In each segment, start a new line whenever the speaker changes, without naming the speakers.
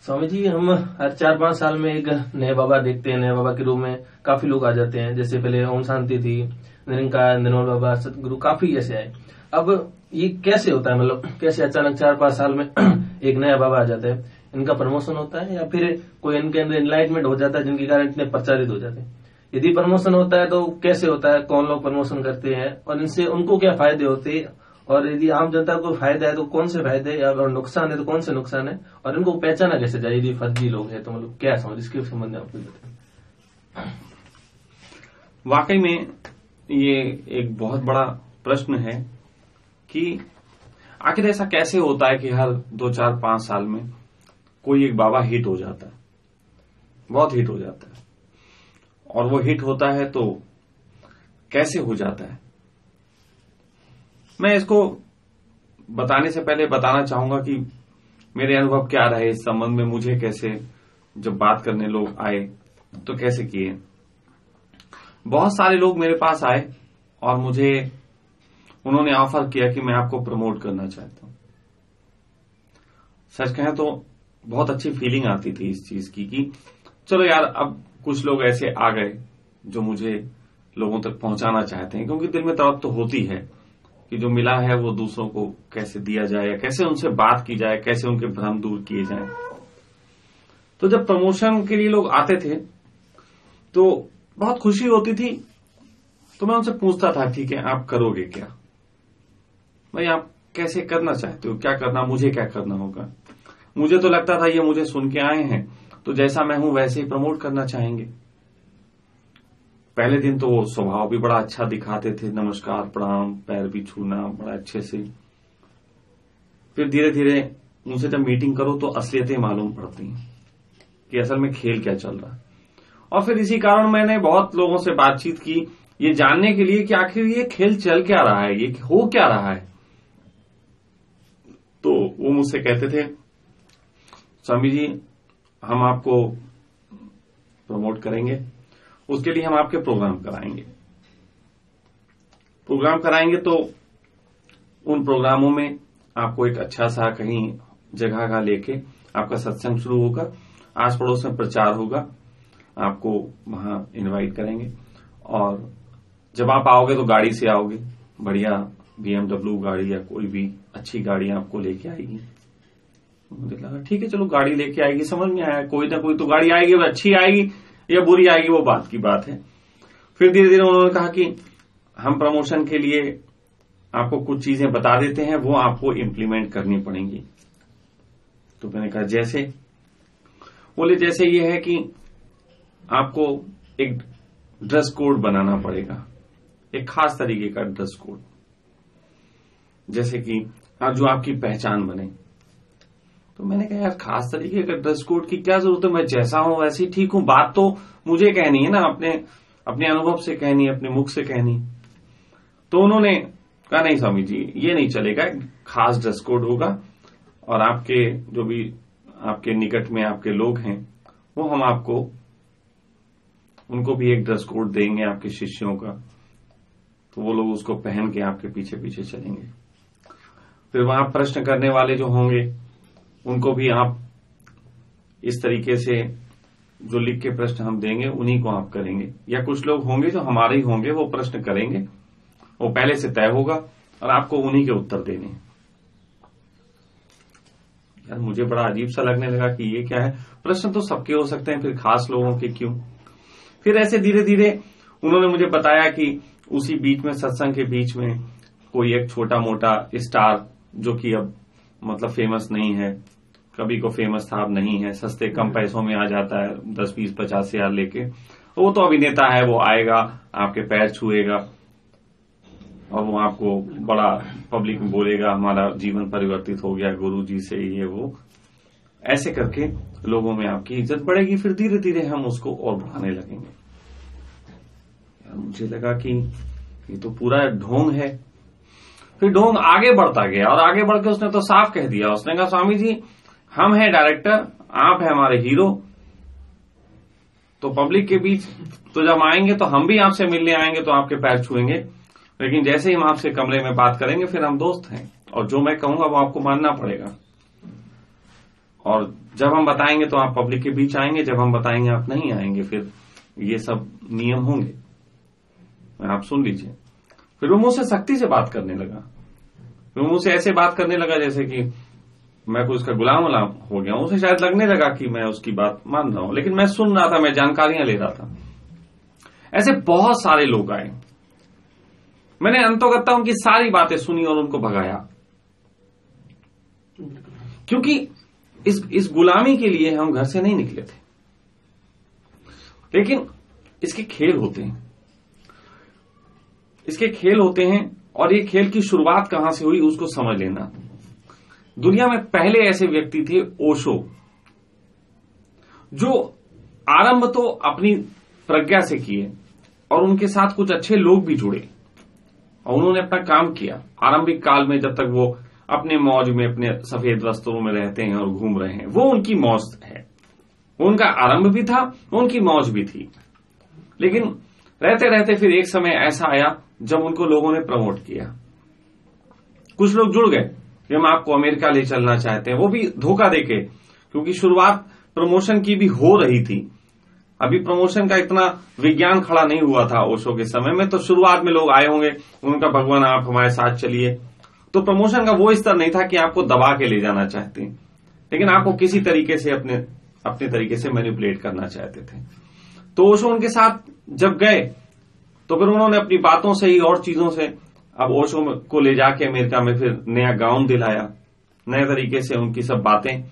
स्वामी जी, हम हर 4-5 साल में एक नए बाबा देखते हैं। नए बाबा के रूप में काफी लोग आ जाते हैं। जैसे पहले ओम शांति थी, निरंकार, निर्मल बाबा, सतगुरु, काफी ऐसे आए। अब ये कैसे होता है, मतलब कैसे अचानक 4-5 साल में एक नया बाबा आ जाता है? इनका प्रमोशन होता है या फिर कोई इनके अंदर एनलाइटमेंट हो जाता है जिनके कारण इतने प्रचारित हो जाते हैं? यदि प्रमोशन होता है तो कैसे होता है, कौन लोग प्रमोशन करते हैं और इनसे उनको क्या फायदे होते हैं? और यदि आम जनता को फायदा है तो कौन से फायदे है, और नुकसान है तो कौन से नुकसान है, और इनको पहचाना कैसे जाए? यदि फर्जी लोग हैं तो मतलब क्या समझ, इसके संबंध में आपको बताएं।
वाकई में ये एक बहुत बड़ा प्रश्न है कि आखिर ऐसा कैसे होता है कि हर 2-4-5 साल में कोई एक बाबा हिट हो जाता है, बहुत हिट हो जाता है। और वो हिट होता है तो कैसे हो जाता है, मैं इसको बताने से पहले बताना चाहूंगा कि मेरे अनुभव क्या रहे इस संबंध में। मुझे कैसे, जब बात करने लोग आए तो कैसे किए। बहुत सारे लोग मेरे पास आए और मुझे उन्होंने ऑफर किया कि मैं आपको प्रमोट करना चाहता हूं। सच कहें तो बहुत अच्छी फीलिंग आती थी इस चीज की कि चलो यार, अब कुछ लोग ऐसे आ गए जो मुझे लोगों तक पहुंचाना चाहते हैं। क्योंकि दिल में तड़प तो होती है कि जो मिला है वो दूसरों को कैसे दिया जाए, या कैसे उनसे बात की जाए, कैसे उनके भ्रम दूर किए जाएं। तो जब प्रमोशन के लिए लोग आते थे तो बहुत खुशी होती थी। तो मैं उनसे पूछता था, ठीक है आप करोगे क्या भाई, आप कैसे करना चाहते हो, क्या करना, मुझे क्या करना होगा। मुझे तो लगता था ये मुझे सुन के आए हैं तो जैसा मैं हूं वैसे ही प्रमोट करना चाहेंगे। पहले दिन तो वो स्वभाव भी बड़ा अच्छा दिखाते थे, नमस्कार प्रणाम, पैर भी छूना बड़ा अच्छे से। फिर धीरे धीरे उनसे जब मीटिंग करो तो असलियतें मालूम पड़ती हैं कि असल में खेल क्या चल रहा है। और फिर इसी कारण मैंने बहुत लोगों से बातचीत की ये जानने के लिए कि आखिर ये खेल चल क्या रहा है, ये हो क्या रहा है। तो वो मुझसे कहते थे, स्वामी जी हम आपको प्रमोट करेंगे, उसके लिए हम आपके प्रोग्राम कराएंगे। प्रोग्राम कराएंगे तो उन प्रोग्रामों में आपको एक अच्छा सा कहीं जगह का लेके आपका सत्संग शुरू होगा, आस पड़ोस में प्रचार होगा, आपको वहां इनवाइट करेंगे। और जब आप आओगे तो गाड़ी से आओगे, बढ़िया BMW गाड़ी या कोई भी अच्छी गाड़ी आपको लेके आएगी। मुझे लगा ठीक है चलो गाड़ी लेके आएगी, समझ में आया कोई ना कोई तो गाड़ी आएगी, वो अच्छी आएगी या बुरी आएगी वो बात की बात है। फिर धीरे धीरे उन्होंने कहा कि हम प्रमोशन के लिए आपको कुछ चीजें बता देते हैं, वो आपको इम्प्लीमेंट करनी पड़ेंगी। तो मैंने कहा जैसे? बोले जैसे ये है कि आपको एक ड्रेस कोड बनाना पड़ेगा, एक खास तरीके का ड्रेस कोड, जैसे कि जो आपकी पहचान बने। तो मैंने कहा यार खास तरीके का ड्रेस कोड की क्या जरूरत है, मैं जैसा हूं वैसे ही ठीक हूं। बात तो मुझे कहनी है ना, अपने अनुभव से कहनी है, अपने मुख से कहनी। तो उन्होंने कहा नहीं स्वामी जी ये नहीं चलेगा, खास ड्रेस कोड होगा और आपके जो भी आपके निकट में आपके लोग हैं वो हम आपको उनको भी एक ड्रेस कोड देंगे आपके शिष्यों का, तो वो लोग उसको पहन के आपके पीछे पीछे चलेंगे। फिर वहां प्रश्न करने वाले जो होंगे उनको भी आप इस तरीके से जो लिख के प्रश्न हम देंगे उन्हीं को आप करेंगे, या कुछ लोग होंगे जो हमारे ही होंगे वो प्रश्न करेंगे, वो पहले से तय होगा और आपको उन्हीं के उत्तर देने। यार मुझे बड़ा अजीब सा लगने लगा कि ये क्या है, प्रश्न तो सबके हो सकते हैं, फिर खास लोगों के क्यों। फिर ऐसे धीरे धीरे उन्होंने मुझे बताया कि उसी बीच में सत्संग के बीच में कोई एक छोटा मोटा स्टार जो कि अब मतलब फेमस नहीं है, कभी को फेमस था अब नहीं है, सस्ते कम पैसों में आ जाता है 10, 20, 50 हजार लेके, वो तो अभिनेता है, वो आएगा आपके पैर छुएगा और वो आपको बड़ा पब्लिक में बोलेगा हमारा जीवन परिवर्तित हो गया गुरु जी से, ये वो ऐसे करके लोगों में आपकी इज्जत बढ़ेगी। फिर धीरे धीरे हम उसको और बढ़ाने लगेंगे। यार मुझे लगा कि ये तो पूरा ढोंग है। फिर ढोंग आगे बढ़ता गया और आगे बढ़ के उसने तो साफ कह दिया, उसने कहा स्वामी जी हम हैं डायरेक्टर, आप हैं हमारे हीरो, तो पब्लिक के बीच तो जब आएंगे तो हम भी आपसे मिलने आएंगे तो आपके पैर छुएंगे, लेकिन जैसे ही हम आपसे कमरे में बात करेंगे फिर हम दोस्त हैं और जो मैं कहूंगा वो आपको मानना पड़ेगा। और जब हम बताएंगे तो आप पब्लिक के बीच आएंगे, जब हम बताएंगे आप नहीं आएंगे, फिर ये सब नियम होंगे। आप सुन लीजिए। फिर वो मुझसे सख्ती से बात करने लगा, फिर वो मुझसे ऐसे बात करने लगा जैसे कि मैं कोई उसका गुलाम हो गया हूं। उसे शायद लगने लगा कि मैं उसकी बात मान रहा हूं, लेकिन मैं सुन रहा था, मैं जानकारियां ले रहा था। ऐसे बहुत सारे लोग आए। मैंने अंतोगत्ता उनकी सारी बातें सुनी और उनको भगाया, क्योंकि इस गुलामी के लिए हम घर से नहीं निकले थे। लेकिन इसके खेल होते हैं, इसके खेल होते हैं, और ये खेल की शुरुआत कहां से हुई उसको समझ लेना। दुनिया में पहले ऐसे व्यक्ति थे ओशो, जो आरंभ तो अपनी प्रज्ञा से किए और उनके साथ कुछ अच्छे लोग भी जुड़े और उन्होंने अपना काम किया। आरंभिक काल में जब तक वो अपने मौज में, अपने सफेद वस्त्रों में रहते हैं और घूम रहे हैं, वो उनकी मौज है, उनका आरंभ भी था, उनकी मौज भी थी। लेकिन रहते रहते फिर एक समय ऐसा आया जब उनको लोगों ने प्रमोट किया। कुछ लोग जुड़ गए कि हम आपको अमेरिका ले चलना चाहते हैं, वो भी धोखा देके, क्योंकि शुरुआत प्रमोशन की भी हो रही थी। अभी प्रमोशन का इतना विज्ञान खड़ा नहीं हुआ था ओशो के समय में, तो शुरुआत में लोग आए होंगे, उनका भगवान आप हमारे साथ चलिए। तो प्रमोशन का वो स्तर नहीं था कि आपको दबा के ले जाना चाहते हैं, लेकिन आपको किसी तरीके से अपने तरीके से मैनिपुलेट करना चाहते थे। तो ओशो उनके साथ जब गए तो फिर उन्होंने अपनी बातों से ही और चीजों से अब ओशो को ले जाके अमेरिका में फिर नया गाउन दिलाया, नए तरीके से उनकी सब बातें।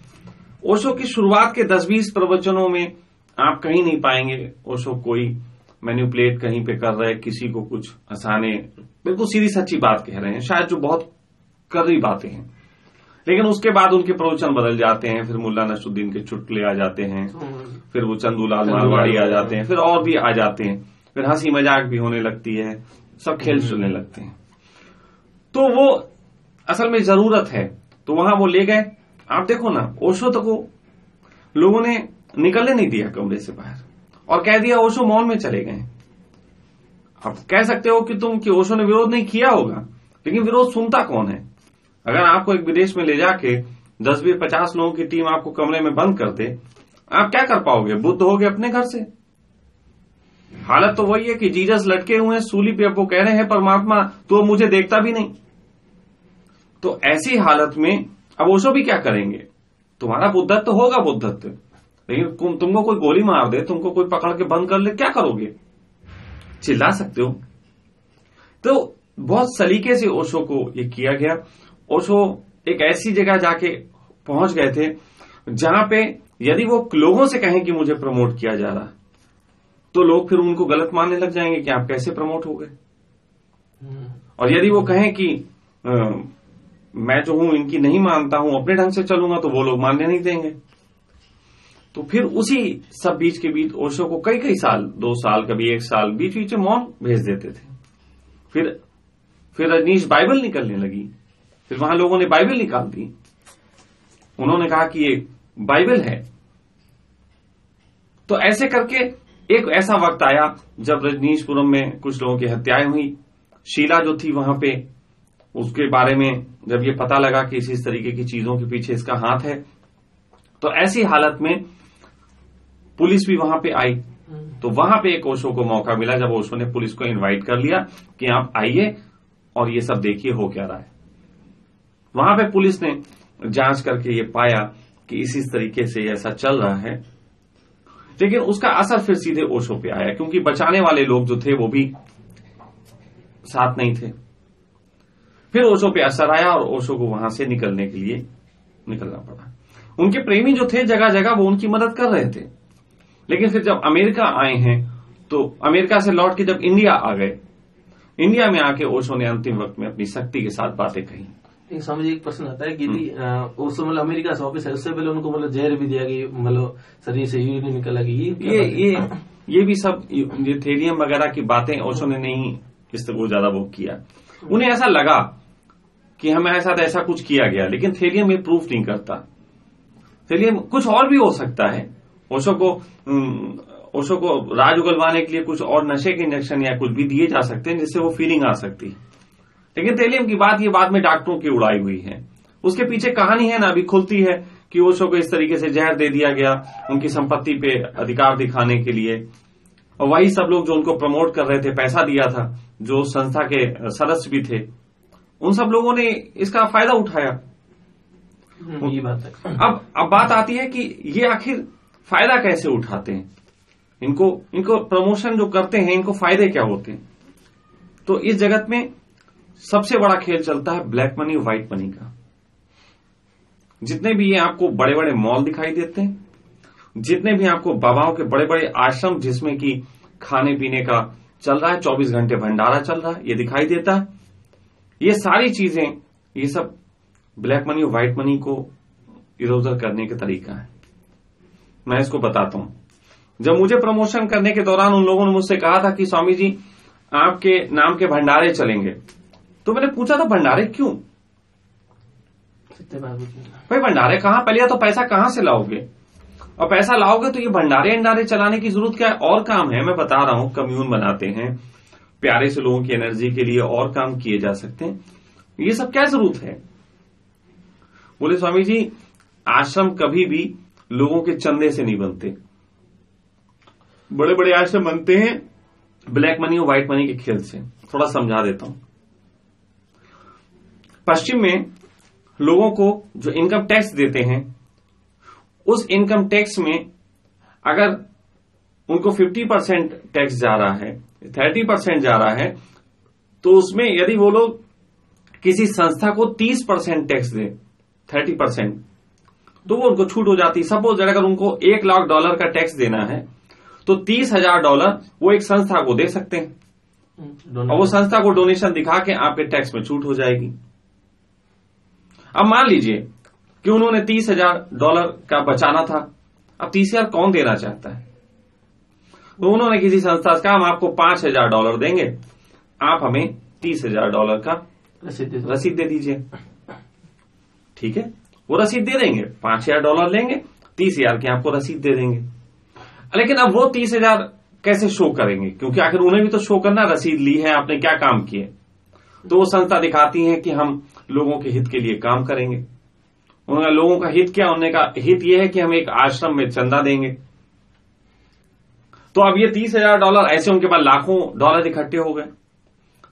ओशो की शुरुआत के 10-20 प्रवचनों में आप कहीं नहीं पाएंगे ओशो कोई मैनिपुलेट कहीं पे कर रहे, किसी को कुछ हंसाने, बिल्कुल सीधी सच्ची बात कह रहे हैं, शायद जो बहुत कड़वी बातें हैं। लेकिन उसके बाद उनके प्रवचन बदल जाते हैं, फिर मुल्ला नसरुद्दीन के चुटकुले आ जाते हैं, फिर वो चंदूलाल मारवाड़ी आ जाते हैं, फिर और भी आ जाते हैं, फिर हंसी मजाक भी होने लगती है, सब खेल चलने लगते हैं। तो वो असल में जरूरत है, तो वहां वो ले गए। आप देखो ना, ओशो तो को लोगों ने निकलने नहीं दिया कमरे से बाहर और कह दिया ओशो मॉल में चले गए। अब कह सकते हो कि ओशो ने विरोध नहीं किया होगा, लेकिन विरोध सुनता कौन है? अगर आपको एक विदेश में ले जाके 10-20-50 लोगों की टीम आपको कमरे में बंद कर दे, आप क्या कर पाओगे? बुद्ध होगे अपने घर से। हालत तो वही है कि जीसस लटके हुए हैं सूली पे, अब वो कह रहे हैं परमात्मा तो मुझे देखता भी नहीं। तो ऐसी हालत में अब ओशो भी क्या करेंगे? तुम्हारा बुद्धत्व होगा बुद्धत्व, लेकिन तुमको कोई गोली मार दे, तुमको कोई पकड़ के बंद कर ले, क्या करोगे? चिल्ला सकते हो। तो बहुत सलीके से ओशो को ये किया गया। ओशो एक ऐसी जगह जाके पहुंच गए थे जहां पे यदि वो लोगों से कहें कि मुझे प्रमोट किया जा रहा, तो लोग फिर उनको गलत मानने लग जाएंगे कि आप कैसे प्रमोट हो गए। और यदि वो कहें कि मैं जो हूं इनकी नहीं मानता हूं, अपने ढंग से चलूंगा, तो वो लोग मानने नहीं देंगे। तो फिर उसी सब बीच के बीच ओशो को कई साल, 2 साल, कभी 1 साल बीच बीच में मौन भेज देते थे। फिर रजनीश बाइबल निकलने लगी, फिर वहां लोगों ने बाइबल निकाल दी। उन्होंने कहा कि ये बाइबल है। तो ऐसे करके एक ऐसा वक्त आया जब रजनीशपुरम में कुछ लोगों की हत्याएं हुई। शीला जो थी वहां पे, उसके बारे में जब ये पता लगा कि इस तरीके की चीजों के पीछे इसका हाथ है, तो ऐसी हालत में पुलिस भी वहां पे आई। तो वहां पे एक ओशो को मौका मिला जब ओशो ने पुलिस को इनवाइट कर लिया कि आप आइए और ये सब देखिए हो क्या रहा है। वहां पे पुलिस ने जांच करके ये पाया कि इस तरीके से ऐसा चल रहा है, लेकिन उसका असर फिर सीधे ओशो पे आया, क्योंकि बचाने वाले लोग जो थे वो भी साथ नहीं थे। फिर ओशो पे असर आया और ओशो को वहां से निकलने के लिए निकलना पड़ा। उनके प्रेमी जो थे जगह जगह वो उनकी मदद कर रहे थे, लेकिन फिर जब अमेरिका आए हैं तो अमेरिका से लौट के जब इंडिया आ गए, इंडिया में आके ओशो ने अंतिम वक्त में अपनी शक्ति के साथ बातें कही।
समझिए एक प्रश्न आता है कि ओशो मतलब अमेरिका से वापस है, उससे पहले उनको मतलब जहर भी दिया गया, मतलब शरीर से यूरिन निकला गई।
ये भी सब ये थेलियम वगैरह की बातें ओशो ने नहीं इस तक वो ज्यादा वो किया। उन्हें ऐसा लगा कि हमारे साथ ऐसा कुछ किया गया, लेकिन थेलियम ये प्रूफ नहीं करता। थेलियम कुछ और भी हो सकता है। ओशो को राज उगलवाने के लिए कुछ और नशे के इंजेक्शन या कुछ भी दिए जा सकते हैं जिससे वो फीलिंग आ सकती है, लेकिन थेलियम की बात ये बाद में डॉक्टरों की उड़ाई हुई है। उसके पीछे कहानी है ना, अभी खुलती है कि ओशो को इस तरीके से जहर दे दिया गया उनकी संपत्ति पे अधिकार दिखाने के लिए, और वही सब लोग जो उनको प्रमोट कर रहे थे, पैसा दिया था, जो संस्था के सदस्य भी थे, उन सब लोगों ने इसका फायदा उठाया।
ये बात है।
अब बात आती है कि ये आखिर फायदा कैसे उठाते हैं, इनको प्रमोशन जो करते हैं इनको फायदे क्या होते हैं। तो इस जगत में सबसे बड़ा खेल चलता है ब्लैक मनी व्हाइट मनी का। जितने भी ये आपको बड़े बड़े मॉल दिखाई देते हैं, जितने भी आपको बाबाओं के बड़े बड़े आश्रम जिसमें कि खाने पीने का चल रहा है, 24 घंटे भंडारा चल रहा है, ये दिखाई देता है। ये सारी चीजें, ये सब ब्लैक मनी और व्हाइट मनी को इधर उधर करने का तरीका है। मैं इसको बताता हूं। जब मुझे प्रमोशन करने के दौरान उन लोगों ने मुझसे कहा था कि स्वामी जी आपके नाम के भंडारे चलेंगे, तो मैंने पूछा था भंडारे क्यों भाई, भंडारे कहां, पहले तो पैसा कहां से लाओगे, और पैसा लाओगे तो ये भंडारे अंडारे चलाने की जरूरत क्या है, और काम है। मैं बता रहा हूं, कम्यून बनाते हैं, प्यारे से लोगों की एनर्जी के लिए और काम किए जा सकते हैं, ये सब क्या जरूरत है। बोले स्वामी जी आश्रम कभी भी लोगों के चंदे से नहीं बनते, बड़े बड़े आश्रम बनते हैं ब्लैक मनी और व्हाइट मनी के खेल से। थोड़ा समझा देता हूं। पश्चिम में लोगों को जो इनकम टैक्स देते हैं, उस इनकम टैक्स में अगर उनको 50% टैक्स जा रहा है, 30% जा रहा है, तो उसमें यदि वो लोग किसी संस्था को 30% टैक्स दे, 30%, तो वो उनको छूट हो जाती है। सपोज अगर उनको $1,00,000 का टैक्स देना है तो $30,000 वो एक संस्था को दे सकते हैं, और वो संस्था को डोनेशन दिखा के आपके टैक्स में छूट हो जाएगी। अब मान लीजिए कि उन्होंने $30,000 का बचाना था, अब 30,000 कौन देना चाहता है, तो उन्होंने किसी संस्था से कहा हम आपको $5,000 देंगे, आप हमें $30,000 का रसीद दे दीजिए। ठीक है, वो रसीद दे देंगे, $5,000 लेंगे, 30,000 की आपको रसीद दे देंगे। लेकिन अब वो 30,000 कैसे शो करेंगे, क्योंकि आखिर उन्हें भी तो शो करना, रसीद ली है आपने, क्या काम किए। तो वो संस्था दिखाती है कि हम लोगों के हित के लिए काम करेंगे। उनका लोगों का हित क्या, उनका हित ये है कि हम एक आश्रम में चंदा देंगे। तो अब ये $30,000 ऐसे उनके पास लाखों डॉलर इकट्ठे हो गए,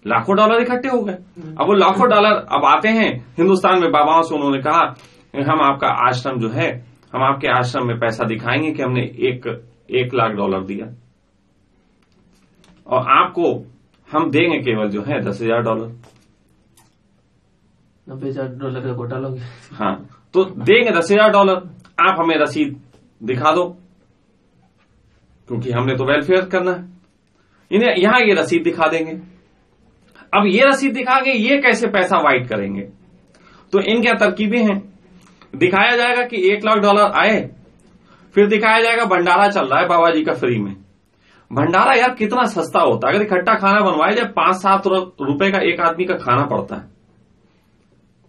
लाखों डॉलर इकट्ठे हो गए। अब वो लाखों डॉलर अब आते हैं हिंदुस्तान में, बाबाओं से उन्होंने कहा हम आपका आश्रम जो है, हम आपके आश्रम में पैसा दिखाएंगे कि हमने $1,00,000 दिया, और आपको हम देंगे केवल जो है $10,000।
$90,000 का घोटाला हो गया।
हाँ, तो देंगे $10,000, आप हमें रसीद दिखा दो, क्योंकि हमने तो वेलफेयर करना है। इन्हें यहां ये रसीद दिखा देंगे। अब ये रसीद दिखाएंगे, ये कैसे पैसा वाइट करेंगे, तो इन क्या तरकीबें हैं। दिखाया जाएगा कि $1,00,000 आए, फिर दिखाया जाएगा भंडारा चल रहा है बाबा जी का फ्री में। भंडारा यार कितना सस्ता होता है, अगर इकट्ठा खाना बनवाया जाए 5-7 रुपए का एक आदमी का खाना पड़ता है।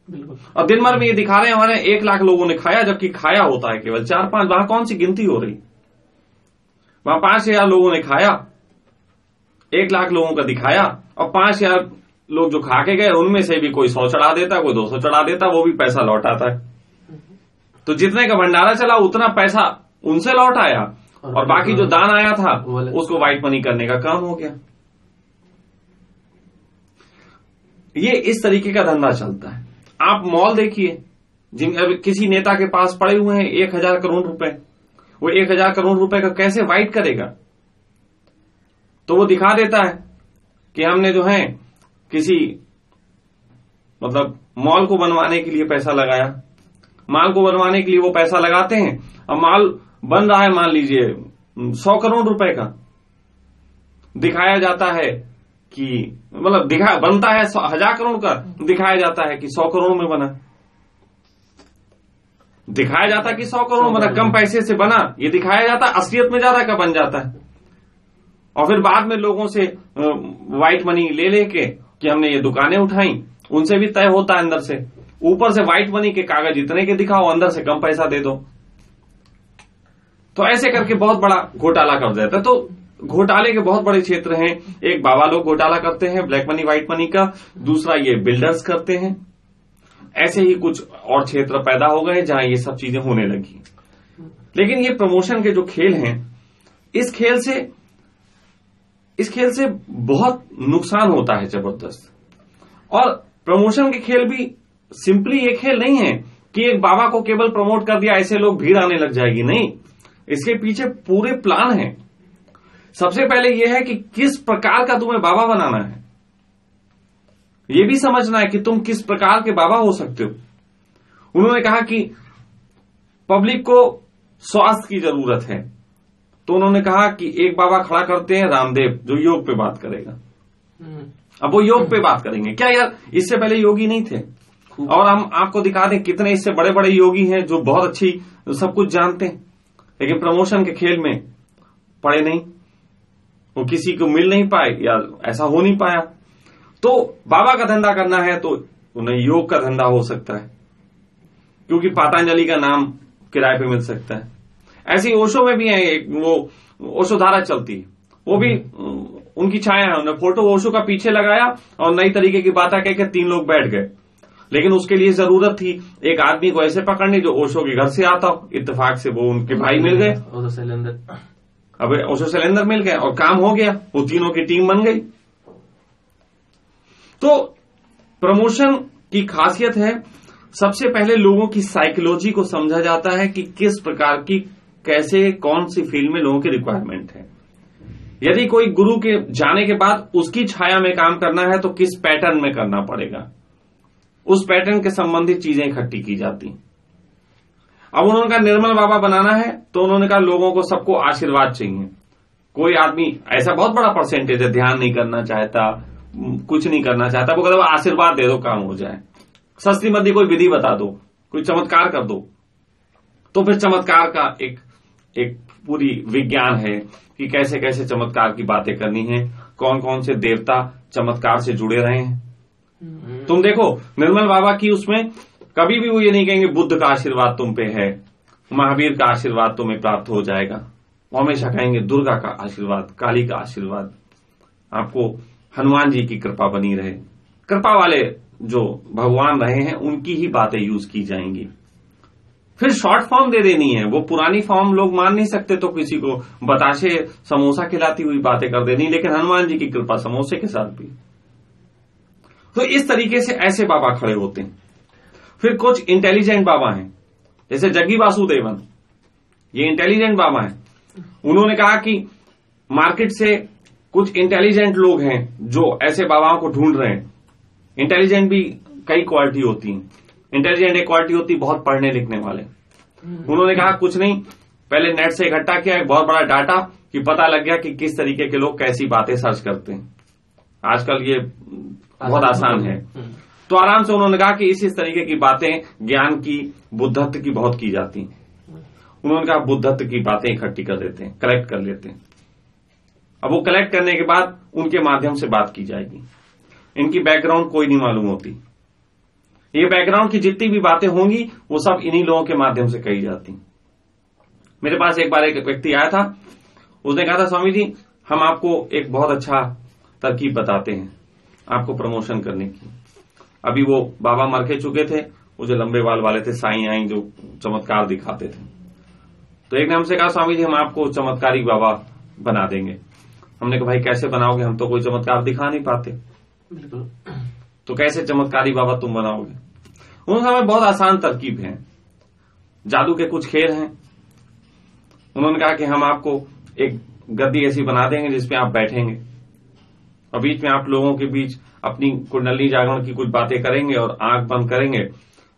बिल्कुल।
और दिन भर में ये दिखा रहे हैं हमारे 1,00,000 लोगों ने खाया, जबकि खाया होता है केवल 4-5। वहां कौन सी गिनती हो रही, वहां 5,000 लोगों ने खाया, 1,00,000 लोगों का दिखाया, और 5,000 लोग जो खा के गए उनमें से भी कोई 100 चढ़ा देता, कोई 200 चढ़ा देता, वो भी पैसा लौट आता है। तो जितने का भंडारा चला उतना पैसा उनसे लौट आया, और बाकी जो दान आया था उसको व्हाइट मनी करने का काम हो गया। ये इस तरीके का धंधा चलता है। आप मॉल देखिए, किसी नेता के पास पड़े हुए हैं 1,000 करोड़ रुपए, वो 1,000 करोड़ रुपए का कैसे व्हाइट करेगा, तो वो दिखा देता है कि हमने जो है किसी मतलब मॉल को बनवाने के लिए पैसा लगाया। माल को बनवाने के लिए वो पैसा लगाते हैं, अब माल बन रहा है मान लीजिए 100 करोड़ रुपए का, दिखाया जाता है कि मतलब बनता है 1,000 करोड़ का, दिखाया जाता है कि 100 करोड़ में बना, दिखाया जाता है कि 100 करोड़ बना, कम पैसे से बना, ये दिखाया जाता है, असलियत में ज्यादा का बन जाता है। और फिर बाद में लोगों से व्हाइट मनी ले लेके कि हमने ये दुकानें उठाई, उनसे भी तय होता है अंदर से, ऊपर से व्हाइट मनी के कागज इतने के दिखाओ, अंदर से कम पैसा दे दो। तो ऐसे करके बहुत बड़ा घोटाला कर देता है। तो घोटाले के बहुत बड़े क्षेत्र हैं। एक बाबा लोग घोटाला करते हैं ब्लैक मनी व्हाइट मनी का, दूसरा ये बिल्डर्स करते हैं। ऐसे ही कुछ और क्षेत्र पैदा हो गए जहां ये सब चीजें होने लगी। लेकिन ये प्रमोशन के जो खेल हैं, इस खेल से बहुत नुकसान होता है जबरदस्त। और प्रमोशन के खेल भी सिंपली ये खेल नहीं है कि एक बाबा को केवल प्रमोट कर दिया ऐसे लोग भीड़ आने लग जाएगी, नहीं, इसके पीछे पूरे प्लान है। सबसे पहले यह है कि किस प्रकार का तुम्हें बाबा बनाना है, यह भी समझना है कि तुम किस प्रकार के बाबा हो सकते हो। उन्होंने कहा कि पब्लिक को स्वास्थ्य की जरूरत है, तो उन्होंने कहा कि एक बाबा खड़ा करते हैं रामदेव, जो योग पे बात करेगा। अब वो योग पे बात करेंगे क्या यार, इससे पहले योगी नहीं थे? और हम आपको दिखा दें कितने इससे बड़े बड़े योगी हैं जो बहुत अच्छी सब कुछ जानते हैं, लेकिन प्रमोशन के खेल में पड़े नहीं, वो किसी को मिल नहीं पाए या ऐसा हो नहीं पाया। तो बाबा का धंधा करना है तो उन्हें योग का धंधा हो सकता है, क्योंकि पतंजलि का नाम किराए पे मिल सकता है। ऐसे ओशो में भी है, वो ओशो धारा चलती है, वो भी उनकी छाया है, उन्होंने फोटो ओशो का पीछे लगाया और नई तरीके की बातें कह के 3 लोग बैठ गए। लेकिन उसके लिए जरूरत थी एक आदमी को ऐसे पकड़नी जो ओशो के घर से आता हो। इत्तेफाक से वो उनके भाई मिल गए, अब ओशो शैलेंद्र मिल गए और काम हो गया, वो तीनों की टीम बन गई। तो प्रमोशन की खासियत है, सबसे पहले लोगों की साइकोलॉजी को समझा जाता है कि किस प्रकार की, कैसे, कौन सी फील्ड में लोगों की रिक्वायरमेंट है। यदि कोई गुरु के जाने के बाद उसकी छाया में काम करना है तो किस पैटर्न में करना पड़ेगा, उस पैटर्न के संबंधित चीजें इकट्ठी की जाती। अब उन्होंने कहा निर्मल बाबा बनाना है, तो उन्होंने कहा लोगों को सबको आशीर्वाद चाहिए। कोई आदमी ऐसा बहुत बड़ा परसेंटेज है ध्यान नहीं करना चाहता, कुछ नहीं करना चाहता, वो कहता आशीर्वाद दे दो काम हो जाए, सस्ती मद्दी कोई विधि बता दो, कोई चमत्कार कर दो। तो फिर चमत्कार का एक पूरी विज्ञान है कि कैसे कैसे चमत्कार की बातें करनी है, कौन कौन से देवता चमत्कार से जुड़े रहे हैं। तुम देखो निर्मल बाबा की उसमें कभी भी वो ये नहीं कहेंगे बुद्ध का आशीर्वाद तुम पे है, महावीर का आशीर्वाद तुम्हें प्राप्त हो जाएगा। वो हमेशा कहेंगे दुर्गा का आशीर्वाद, काली का आशीर्वाद, आपको हनुमान जी की कृपा बनी रहे। कृपा वाले जो भगवान रहे हैं उनकी ही बातें यूज की जाएंगी। फिर शॉर्ट फॉर्म दे देनी है, वो पुरानी फॉर्म लोग मान नहीं सकते तो किसी को बताशे समोसा खिलाती हुई बातें कर देनी, लेकिन हनुमान जी की कृपा समोसे के साथ भी। तो इस तरीके से ऐसे बाबा खड़े होते हैं। फिर कुछ इंटेलिजेंट बाबा हैं, जैसे जग्गी वासुदेवन, ये इंटेलिजेंट बाबा हैं। उन्होंने कहा कि मार्केट से कुछ इंटेलिजेंट लोग हैं जो ऐसे बाबाओं को ढूंढ रहे हैं। इंटेलिजेंट भी कई क्वालिटी होती हैं। इंटेलिजेंट एक क्वालिटी होती है बहुत पढ़ने लिखने वाले। उन्होंने कहा कुछ नहीं, पहले नेट से इकट्ठा किया एक बहुत बड़ा डाटा कि पता लग गया कि किस तरीके के लोग कैसी बातें सर्च करते हैं। आजकल ये बहुत आसान है, तो आराम से उन्होंने कहा कि इस तरीके की बातें ज्ञान की, बुद्धत्व की बहुत की जाती हैं। उन्होंने कहा बुद्धत्व की बातें इकट्ठी कर देते हैं, कलेक्ट कर लेते हैं। अब वो कलेक्ट करने के बाद उनके माध्यम से बात की जाएगी। इनकी बैकग्राउंड कोई नहीं मालूम होती, ये बैकग्राउंड की जितनी भी बातें होंगी वो सब इन्हीं लोगों के माध्यम से कही जाती। मेरे पास एक बार एक व्यक्ति आया था, उसने कहा था स्वामी जी हम आपको एक बहुत अच्छा तरकीब बताते हैं आपको प्रमोशन करने की। अभी वो बाबा मर के चुके थे, वो जो लंबे बाल वाले थे, साईं आई जो चमत्कार दिखाते थे। तो एक ने हमसे कहा स्वामी जी हम आपको चमत्कारी बाबा बना देंगे। हमने कहा भाई कैसे बनाओगे, हम तो कोई चमत्कार दिखा नहीं पाते। तो कैसे चमत्कारी बाबा तुम बनाओगे? उन्होंने कहा बहुत आसान तरकीब है, जादू के कुछ खेल हैं। उन्होंने कहा कि हम आपको एक गद्दी ऐसी बना देंगे जिसपे आप बैठेंगे और बीच में आप लोगों के बीच अपनी कुंडली जागरण की कुछ बातें करेंगे और आंख बंद करेंगे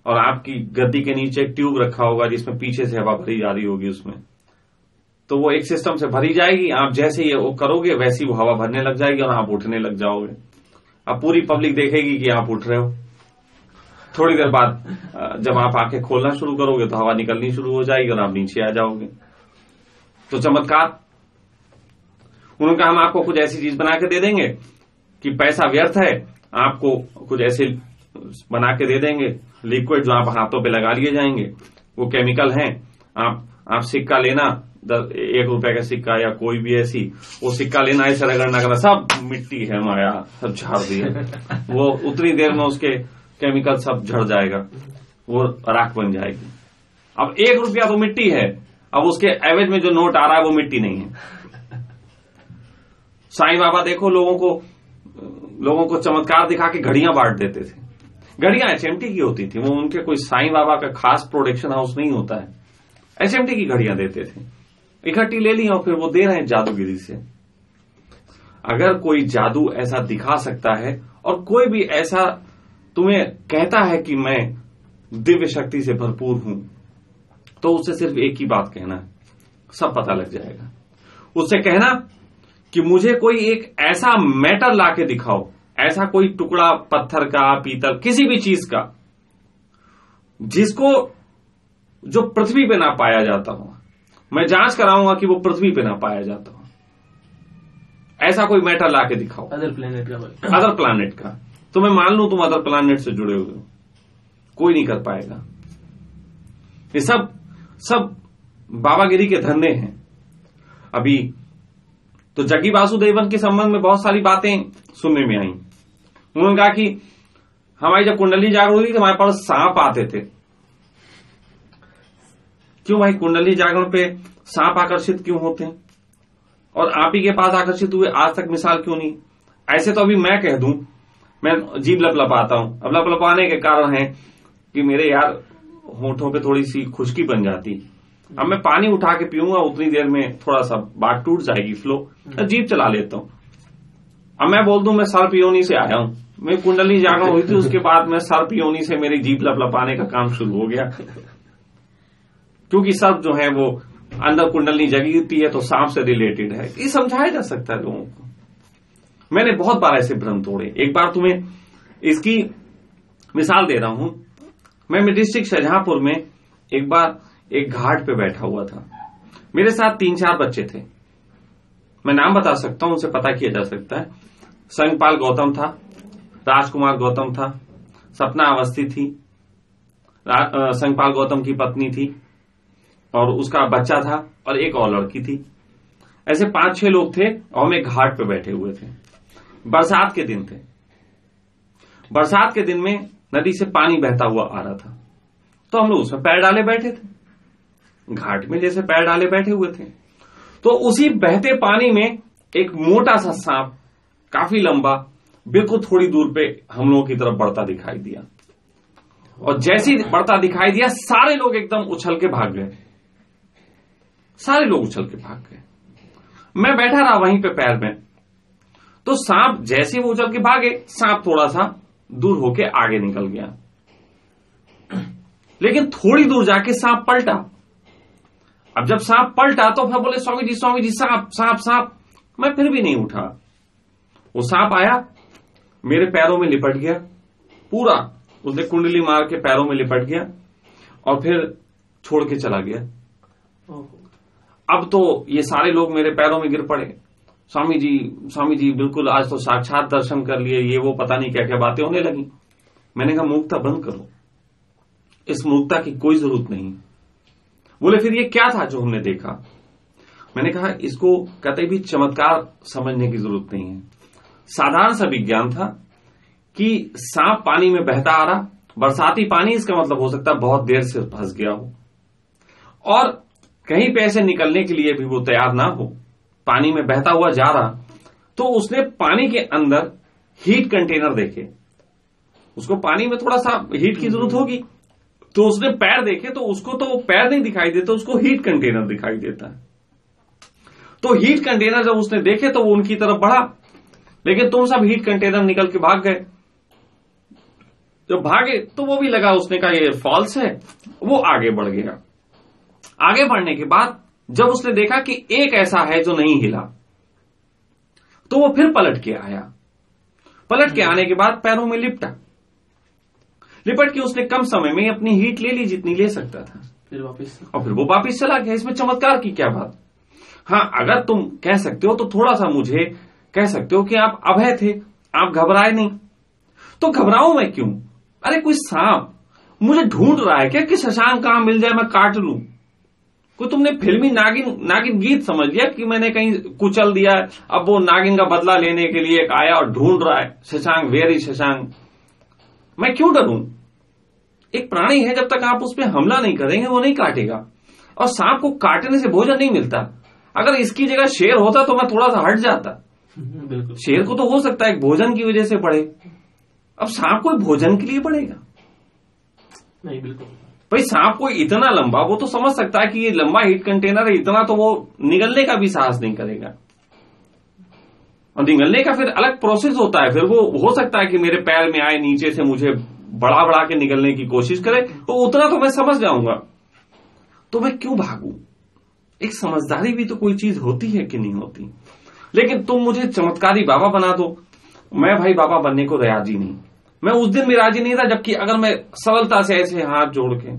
और आपकी गद्दी के नीचे एक ट्यूब रखा होगा जिसमें पीछे से हवा भरी जा रही होगी उसमें। तो वो एक सिस्टम से भरी जाएगी, आप जैसे ही वो करोगे वैसी वो हवा भरने लग जाएगी और आप उठने लग जाओगे। अब पूरी पब्लिक देखेगी कि आप उठ रहे हो। थोड़ी देर बाद जब आप आंखें खोलना शुरू करोगे तो हवा निकलनी शुरू हो जाएगी और आप नीचे आ जाओगे। तो चमत्कार। उन्होंने कहा हम आपको कुछ ऐसी चीज बना के दे देंगे कि पैसा व्यर्थ है, आपको कुछ ऐसे बना के दे देंगे लिक्विड जो आप हाथों पे लगा लिए जाएंगे, वो केमिकल हैं। आप सिक्का लेना, 1 रुपए का सिक्का या कोई भी ऐसी, वो सिक्का लेना, ऐसा रगड़ना करना, सब मिट्टी है माया, सब झाड़ दिया। वो उतनी देर में उसके केमिकल सब झड़ जाएगा, वो राख बन जाएगी। अब 1 रुपया तो मिट्टी है, अब उसके एवज में जो नोट आ रहा है वो मिट्टी नहीं है। साईं बाबा देखो लोगों को चमत्कार दिखा के घड़ियां बांट देते थे। घड़ियां HMT की होती थी, वो उनके कोई साईं बाबा का खास प्रोडक्शन हाउस नहीं होता है, HMT की घड़ियां देते थे। इकट्ठी ले ली और फिर वो दे रहे हैं जादूगिरी से। अगर कोई जादू ऐसा दिखा सकता है और कोई भी ऐसा तुम्हें कहता है कि मैं दिव्य शक्ति से भरपूर हूं, तो उससे सिर्फ एक ही बात कहना है, सब पता लग जाएगा। उससे कहना कि मुझे कोई एक ऐसा मैटर लाके दिखाओ, ऐसा कोई टुकड़ा पत्थर का, पीतल, किसी भी चीज का, जिसको जो पृथ्वी पे ना पाया जाता हो। मैं जांच कराऊंगा कि वो पृथ्वी पे ना पाया जाता हो, ऐसा कोई मैटर लाके दिखाओ।
अदर प्लेनेट का,
अदर प्लैनेट का। तो मैं मान लूं तुम अदर प्लैनेट से जुड़े हुए हो, कोई नहीं कर पाएगा। ये सब बाबागिरी के धंधे हैं। अभी तो जग्गी वासुदेवन के संबंध में बहुत सारी बातें सुनने में आई। उन्होंने कहा कि हमारी जब कुंडली जागृत हुई तो हमारे पास सांप आते थे। क्यों भाई, कुंडली जागरण पे सांप आकर्षित क्यों होते हैं और आप ही के पास आकर्षित हुए आज तक मिसाल क्यों नहीं? ऐसे तो अभी मैं कह दूं, मैं जीभ लपलपाता हूं। अब लपलपाने के कारण है कि मेरे यार होठों पे थोड़ी सी खुश्की बन जाती। अब मैं पानी उठा के पीऊंगा, उतनी देर में थोड़ा सा बात टूट जाएगी, फ्लो, जीभ चला लेता हूं। अब मैं बोल दूं मैं सर्प योनि से आया हूं, मेरी कुंडली जागरण हुई थी, उसके बाद मैं सर्प योनि से मेरी जीभ लपलपाने का काम शुरू हो गया। क्योंकि सर्प जो है वो अंदर कुंडली जगी होती है तो सांप से रिलेटेड है। ये समझाया जा सकता है लोगों को। मैंने बहुत बार ऐसे भ्रम तोड़े। एक बार तुम्हें इसकी मिसाल दे रहा हूं। मैं डिस्ट्रिक्ट शाहजहांपुर में एक बार एक घाट पे बैठा हुआ था। मेरे साथ 3-4 बच्चे थे, मैं नाम बता सकता हूं, उनसे पता किया जा सकता है। संगपाल गौतम था, राजकुमार गौतम था, सपना अवस्थी थी, संगपाल गौतम की पत्नी थी और उसका बच्चा था और एक और लड़की थी। ऐसे 5-6 लोग थे और हम एक घाट पे बैठे हुए थे। बरसात के दिन थे। बरसात के दिन में नदी से पानी बहता हुआ आ रहा था, तो हम लोग उसमें पैर डाले बैठे थे, घाट में जैसे पैर डाले बैठे हुए थे। तो उसी बहते पानी में एक मोटा सा सांप, काफी लंबा, बिल्कुल थोड़ी दूर पे हम लोगों की तरफ बढ़ता दिखाई दिया। और जैसे ही बढ़ता दिखाई दिया, सारे लोग एकदम उछल के भाग गए। सारे लोग उछल के भाग गए। मैं बैठा रहा वहीं पे पैर में। तो सांप जैसे वो उछल के भागे, सांप थोड़ा सा दूर होके आगे निकल गया, लेकिन थोड़ी दूर जाके सांप पलटा। अब जब सांप पलटा तो फिर बोले स्वामी जी सांप सांप सांप। मैं फिर भी नहीं उठा। वो सांप आया, मेरे पैरों में लिपट गया पूरा, उसने कुंडली मार के पैरों में लिपट गया और फिर छोड़ के चला गया। अब तो ये सारे लोग मेरे पैरों में गिर पड़े। स्वामी जी बिल्कुल आज तो साक्षात दर्शन कर लिए, ये वो पता नहीं क्या क्या बातें होने लगी। मैंने कहा मूर्खता बंद करो, इस मूर्खता की कोई जरूरत नहीं। बोले फिर ये क्या था जो हमने देखा? मैंने कहा इसको कतई भी चमत्कार समझने की जरूरत नहीं है। साधारण सा विज्ञान था कि सांप पानी में बहता आ रहा, बरसाती पानी, इसका मतलब हो सकता है बहुत देर से फंस गया हो और कहीं पे ऐसे निकलने के लिए भी वो तैयार ना हो, पानी में बहता हुआ जा रहा। तो उसने पानी के अंदर हीट कंटेनर देखे, उसको पानी में थोड़ा सा हीट की जरूरत होगी, तो उसने पैर देखे तो उसको तो पैर नहीं दिखाई देता, उसको हीट कंटेनर दिखाई देता है। तो हीट कंटेनर जब उसने देखे तो वो उनकी तरफ बढ़ा, लेकिन तुम सब हीट कंटेनर निकल के भाग गए। जब भागे तो वो भी लगा, उसने कहा ये फॉल्स है, वो आगे बढ़ गया। आगे बढ़ने के बाद जब उसने देखा कि एक ऐसा है जो नहीं हिला, तो वो फिर पलट के आया। पलट के आने के बाद पैरों में लिपट के उसने कम समय में अपनी हीट ले ली जितनी ले सकता था,
फिर वापस,
और फिर वो वापस चला गया। इसमें चमत्कार की क्या बात? हाँ, अगर तुम कह सकते हो तो थोड़ा सा मुझे कह सकते हो कि आप अभय थे, आप घबराए नहीं। तो घबराऊं मैं क्यों? अरे कोई सांप मुझे ढूंढ रहा है क्या कि शशांक कहां मिल जाए मैं काट लूं? कोई तुमने फिल्मी नागिन गीत समझ लिया कि मैंने कहीं कुचल दिया, अब वो नागिन का बदला लेने के लिए आया और ढूंढ रहा है शशांक, वेरी शशांक। मैं क्यों डरूं? एक प्राणी है, जब तक आप उस पर हमला नहीं करेंगे वो नहीं काटेगा। और सांप को काटने से भोजन नहीं मिलता। अगर इसकी जगह शेर होता तो मैं थोड़ा सा हट जाता।
बिल्कुल,
शेर को तो हो सकता है भोजन की वजह से पड़े, अब सांप को भोजन के लिए पड़ेगा
नहीं। बिल्कुल
भाई, सांप को इतना लंबा, वो तो समझ सकता है कि ये लंबा हीट कंटेनर है, इतना तो वो निगलने का भी साहस नहीं करेगा। और निगलने का फिर अलग प्रोसेस होता है। फिर वो हो सकता है कि मेरे पैर में आए, नीचे से मुझे बढ़ा बढ़ा के निगलने की कोशिश करे, तो उतना तो मैं समझ जाऊंगा। तो मैं क्यों भागूं? एक समझदारी भी तो कोई चीज होती है कि नहीं होती। लेकिन तुम मुझे चमत्कारी बाबा बना दो, मैं भाई बाबा बनने को राजी नहीं। मैं उस दिन भी राजी नहीं था, जबकि अगर मैं सरलता से ऐसे हाथ जोड़ के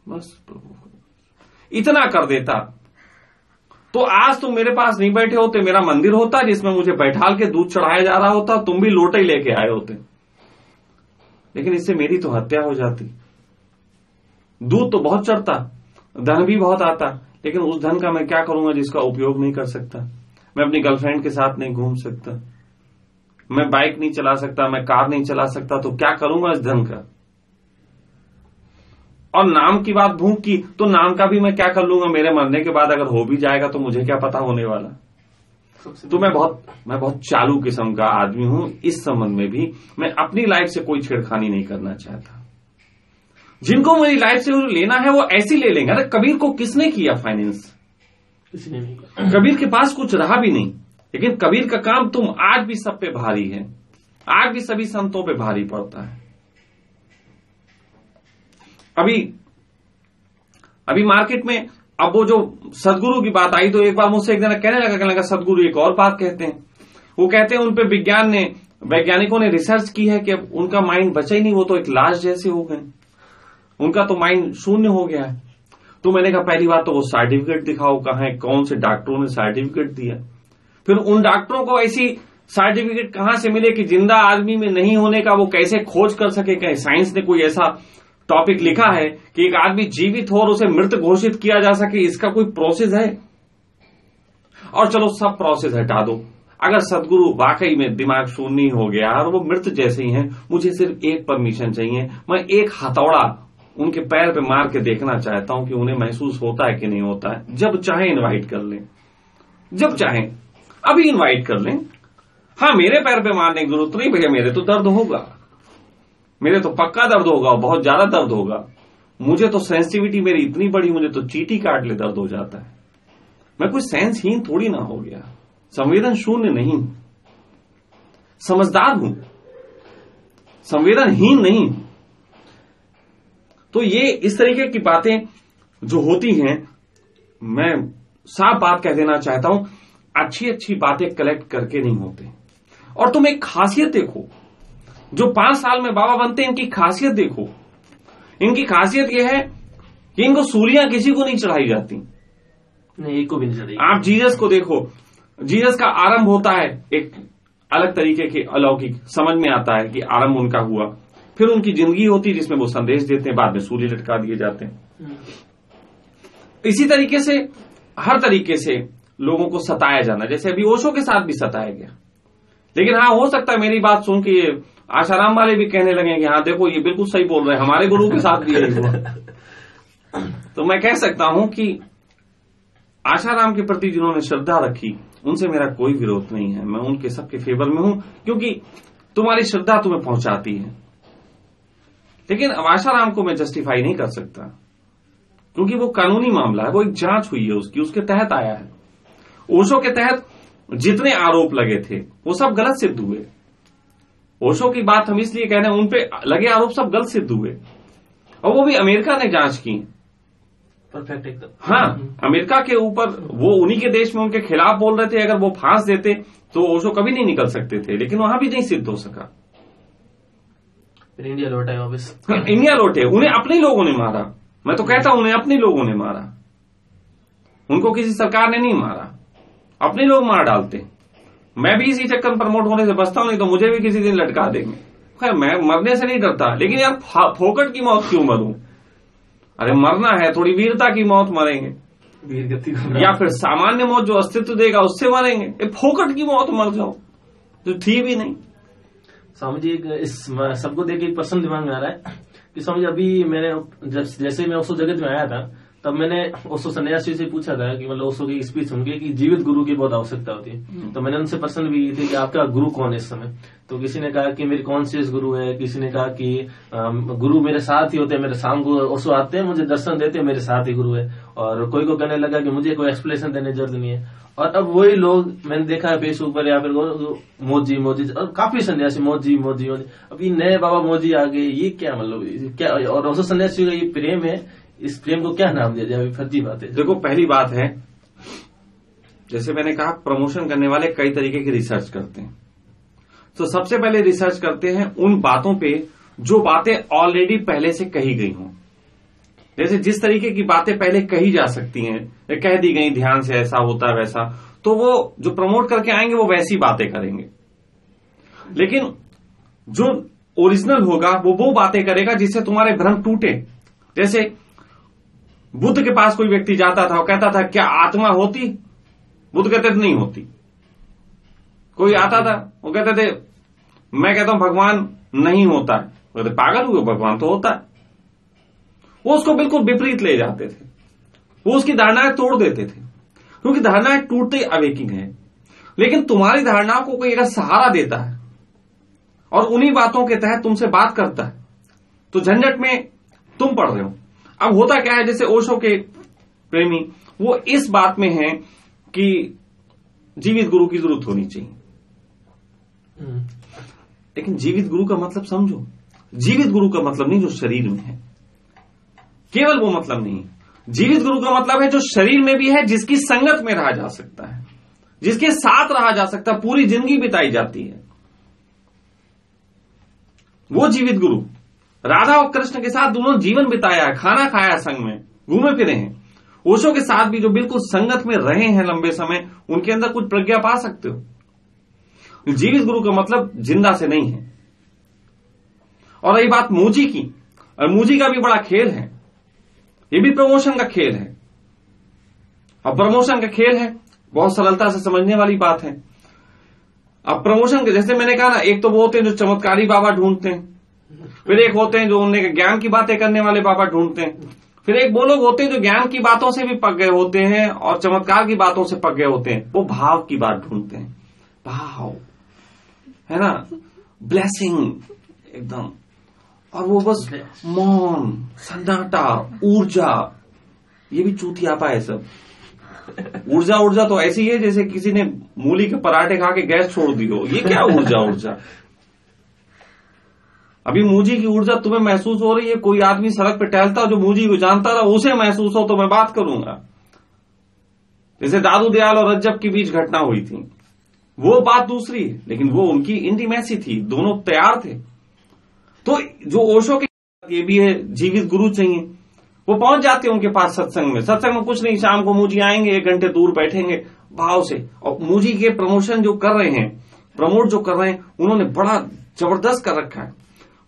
बस प्रभु इतना कर देता, तो आज तुम मेरे पास नहीं बैठे होते, मेरा मंदिर होता जिसमें मुझे बैठाल के दूध चढ़ाया जा रहा होता, तुम भी लोटे लेके आए होते। लेकिन इससे मेरी तो हत्या हो जाती। दूध तो बहुत चढ़ता, धन भी बहुत आता, लेकिन उस धन का मैं क्या करूंगा जिसका उपयोग नहीं कर सकता। मैं अपनी गर्लफ्रेंड के साथ नहीं घूम सकता, मैं बाइक नहीं चला सकता, मैं कार नहीं चला सकता, तो क्या करूंगा इस धन का? और नाम की बात भूख की, तो नाम का भी मैं क्या कर लूंगा? मेरे मरने के बाद अगर हो भी जाएगा तो मुझे क्या पता होने वाला। तो मैं बहुत चालू किस्म का आदमी हूं। इस संबंध में भी मैं अपनी लाइफ से कोई छेड़खानी नहीं करना चाहता। जिनको मेरी लाइफ से लेना है वो ऐसी ले लेंगे। अरे कबीर को किसने किया फाइनेंस?
किसी ने नहीं किया।
कबीर के पास कुछ रहा भी नहीं, लेकिन कबीर का काम तुम आज भी सब पे भारी है, आज भी सभी संतों पे भारी पड़ता है। अभी मार्केट में अब वो जो सदगुरु की बात आई, तो एक बार मुझसे एक जना कहने लगा सदगुरु एक और बात कहते हैं। वो कहते हैं उन पे वैज्ञानिकों ने रिसर्च की है कि अब उनका माइंड बचा ही नहीं, वो तो एक लाश जैसे हो गए, उनका तो माइंड शून्य हो गया है। तो मैंने कहा पहली बात तो वो सर्टिफिकेट दिखाओ, कहां है, कौन से डॉक्टरों ने सर्टिफिकेट दिया। फिर उन डॉक्टरों को ऐसी सर्टिफिकेट कहां से मिले कि जिंदा आदमी में नहीं होने का वो कैसे खोज कर सके? कहीं साइंस ने कोई ऐसा टॉपिक लिखा है कि एक आदमी जीवित हो और उसे मृत घोषित किया जा सके? इसका कोई प्रोसेस है? और चलो सब प्रोसेस हटा दो, अगर सदगुरु वाकई में दिमाग शून्य हो गया और वो मृत जैसे ही हैं, मुझे सिर्फ एक परमिशन चाहिए, मैं एक हथौड़ा उनके पैर पे मार के देखना चाहता हूं कि उन्हें महसूस होता है कि नहीं होता है। जब चाहे इनवाइट कर लें, जब चाहे अभी इनवाइट कर लें। हाँ, मेरे पैर पे मारने की जरूरत नहीं भैया, मेरे तो दर्द होगा, मेरे तो पक्का दर्द होगा, बहुत ज्यादा दर्द होगा। मुझे तो सेंसिटिविटी मेरी इतनी बड़ी, मुझे तो चींटी काट ले दर्द हो जाता है। मैं कोई सेंसहीन थोड़ी ना हो गया, संवेदन शून्य नहीं, समझदार हूं, संवेदनहीन नहीं। तो ये इस तरीके की बातें जो होती हैं, मैं साफ बात कह देना चाहता हूं, अच्छी अच्छी बातें कलेक्ट करके नहीं होते। और तुम एक खासियत देखो, जो 5 साल में बाबा बनते हैं, इनकी खासियत देखो। इनकी खासियत यह है कि इनको सूलियां किसी को नहीं चढ़ाई जाती,
नहीं, एक को भी नहीं चढ़ाई।
आप जीसस को देखो, जीसस का आरंभ होता है एक अलग तरीके के अलौकिक, समझ में आता है कि आरंभ उनका हुआ। फिर उनकी जिंदगी होती है जिसमें वो संदेश देते हैं, बाद में सूली लटका दिए जाते हैं। इसी तरीके से हर तरीके से लोगों को सताया जाना, जैसे अभी ओशो के साथ भी सताया गया। लेकिन हाँ, हो सकता है मेरी बात सुन के ये आशाराम वाले भी कहने लगे कि हाँ देखो ये बिल्कुल सही बोल रहे हैं, हमारे गुरु के साथ भी यही हुआ। तो मैं कह सकता हूं कि आशाराम के प्रति जिन्होंने श्रद्धा रखी, उनसे मेरा कोई विरोध नहीं है, मैं उनके सबके फेवर में हूं, क्योंकि तुम्हारी श्रद्धा तुम्हें पहुंचाती है। लेकिन आशाराम को मैं जस्टिफाई नहीं कर सकता, क्योंकि वो कानूनी मामला है, वो एक जांच हुई है उसकी, उसके तहत आया है। ओशो के तहत जितने आरोप लगे थे वो सब गलत सिद्ध हुए। ओशो की बात हम इसलिए कह रहे हैं, उनपे लगे आरोप सब गलत सिद्ध हुए, और वो भी अमेरिका ने जांच की।
परफेक्ट एकदम।
हाँ, अमेरिका के ऊपर, वो उन्हीं के देश में उनके खिलाफ बोल रहे थे, अगर वो फांस देते तो ओशो कभी नहीं निकल सकते थे, लेकिन वहां भी नहीं सिद्ध हो सका।
फिर इंडिया लौटे वापस।
इंडिया लौटे, उन्हें अपने लोगों ने मारा। मैं तो कहता हूं उन्हें अपने लोगों ने मारा, उनको किसी सरकार ने नहीं मारा, अपने लोग मार डालते। मैं भी इसी चक्कर में प्रमोट होने से बचता हूं, नहीं तो मुझे भी किसी दिन लटका देंगे। खैर, मैं मरने से नहीं डरता, लेकिन यार फोकट की मौत क्यों मरूं? अरे मरना है थोड़ी वीरता की मौत मरेंगे,
वीर गति,
या फिर सामान्य मौत जो अस्तित्व देगा उससे मरेंगे। फोकट की मौत मर जाओ जो थी भी नहीं।
स्वामी जी इस सबको देख के एक प्रश्न दिमाग में आ रहा है कि स्वामी जी अभी मैंने जैसे मैं ओशो जगत में आया था तब मैंने ओशो सन्यासी से पूछा था कि मतलब ओशो की स्पीच सुन के कि जीवित गुरु की बहुत आवश्यकता होती है। तो मैंने उनसे प्रश्न भी किए थे कि आपका गुरु कौन है इस समय। तो किसी ने कहा कि मेरी कॉन्शियस गुरु है, किसी ने कहा कि गुरु मेरे साथ ही होते हैं, मेरे शाम को ओशो आते हैं, मुझे दर्शन देते हैं, मेरे साथ ही गुरु है। और कोई को कहने लगा कि मुझे कोई एक्सप्लेनेशन देने की जरूरत नहीं है। और अब वही लोग मैंने देखा है फेसबुक पर या फिर मोजी और काफी सन्यासी मोजी। अभी नए बाबा मोजी आ गए, ये क्या मतलब क्या? और ओशो सन्यासी का ये प्रेम है, इस प्रेम को क्या नाम दिया जाए? अभी फर्जी बात है।
देखो, पहली बात है, जैसे मैंने कहा, प्रमोशन करने वाले कई तरीके की रिसर्च करते हैं। तो सबसे पहले रिसर्च करते हैं उन बातों पे जो बातें ऑलरेडी पहले से कही गई हों। जैसे जिस तरीके की बातें पहले कही जा सकती हैं, कह दी गई ध्यान से ऐसा होता है वैसा, तो वो जो प्रमोट करके आएंगे वो वैसी बातें करेंगे। लेकिन जो ओरिजिनल होगा वो बातें करेगा जिससे तुम्हारे भ्रम टूटे। जैसे बुद्ध के पास कोई व्यक्ति जाता था और कहता था क्या आत्मा होती? बुद्ध कहते थे नहीं होती। कोई आता था, वो कहते थे मैं कहता हूं भगवान नहीं होता है। कहते पागल हुए, भगवान तो होता है। वो उसको बिल्कुल विपरीत ले जाते थे, वो उसकी धारणाएं तोड़ देते थे, क्योंकि धारणाएं टूटते अवेकिंग है। लेकिन तुम्हारी धारणाओं को कोई अगर सहारा देता है और उन्हीं बातों के तहत तुमसे बात करता है तो झंझट में तुम पड़ रहे हो। अब होता क्या है, जैसे ओशो के प्रेमी वो इस बात में हैं कि जीवित गुरु की जरूरत होनी चाहिए। लेकिन जीवित गुरु का मतलब समझो, जीवित गुरु का मतलब नहीं जो शरीर में है, केवल वो मतलब नहीं। जीवित गुरु का मतलब है जो शरीर में भी है, जिसकी संगत में रहा जा सकता है, जिसके साथ रहा जा सकता है, पूरी जिंदगी बिताई जाती है, वो जीवित गुरु। राधा और कृष्ण के साथ दोनों जीवन बिताया है, खाना खाया, संग में घूमे फिरे हैं। ओशो के साथ भी जो बिल्कुल संगत में रहे हैं लंबे समय, उनके अंदर कुछ प्रज्ञा पा सकते हो। जीवित गुरु का मतलब जिंदा से नहीं है। और रही बात मूजी की, और मूजी का भी बड़ा खेल है, ये भी प्रमोशन का खेल है। अब प्रमोशन का खेल है, बहुत सरलता से समझने वाली बात है। अब प्रमोशन के जैसे मैंने कहा ना, एक तो वो होते हैं जो चमत्कारी बाबा ढूंढते हैं, फिर एक होते हैं जो उन्हें ज्ञान की बातें करने वाले बाबा ढूंढते हैं, फिर एक वो लोग होते हैं जो ज्ञान की बातों से भी पक गए होते हैं और चमत्कार की बातों से पक गए होते हैं। वो भाव की बात ढूंढते हैं, भाव है ना, ब्लेसिंग एकदम। और वो बस मौन, सन्नाटा, ऊर्जा, ये भी चूतियापा है सब। ऊर्जा तो ऐसी है जैसे किसी ने मूली के पराठे खा के गैस छोड़ दी हो। ये क्या ऊर्जा? अभी मूजी की ऊर्जा तुम्हें महसूस हो रही है? कोई आदमी सड़क पे टहलता जो मूजी को जानता रहा, उसे महसूस हो तो मैं बात करूंगा। जैसे दादू दयाल और रज्जब के बीच घटना हुई थी, वो बात दूसरी है, लेकिन वो उनकी इंटीमेसी थी, दोनों तैयार थे। तो जो ओशो के ये भी है, जीवित गुरु चाहिए। वो पहुंच जाते हैं उनके पास सत्संग में कुछ नहीं, शाम को मूजी आएंगे, 1 घंटे दूर बैठेंगे भाव से। और मूजी के प्रमोशन जो कर रहे हैं, प्रमोट जो कर रहे हैं, उन्होंने बड़ा जबरदस्त कर रखा है।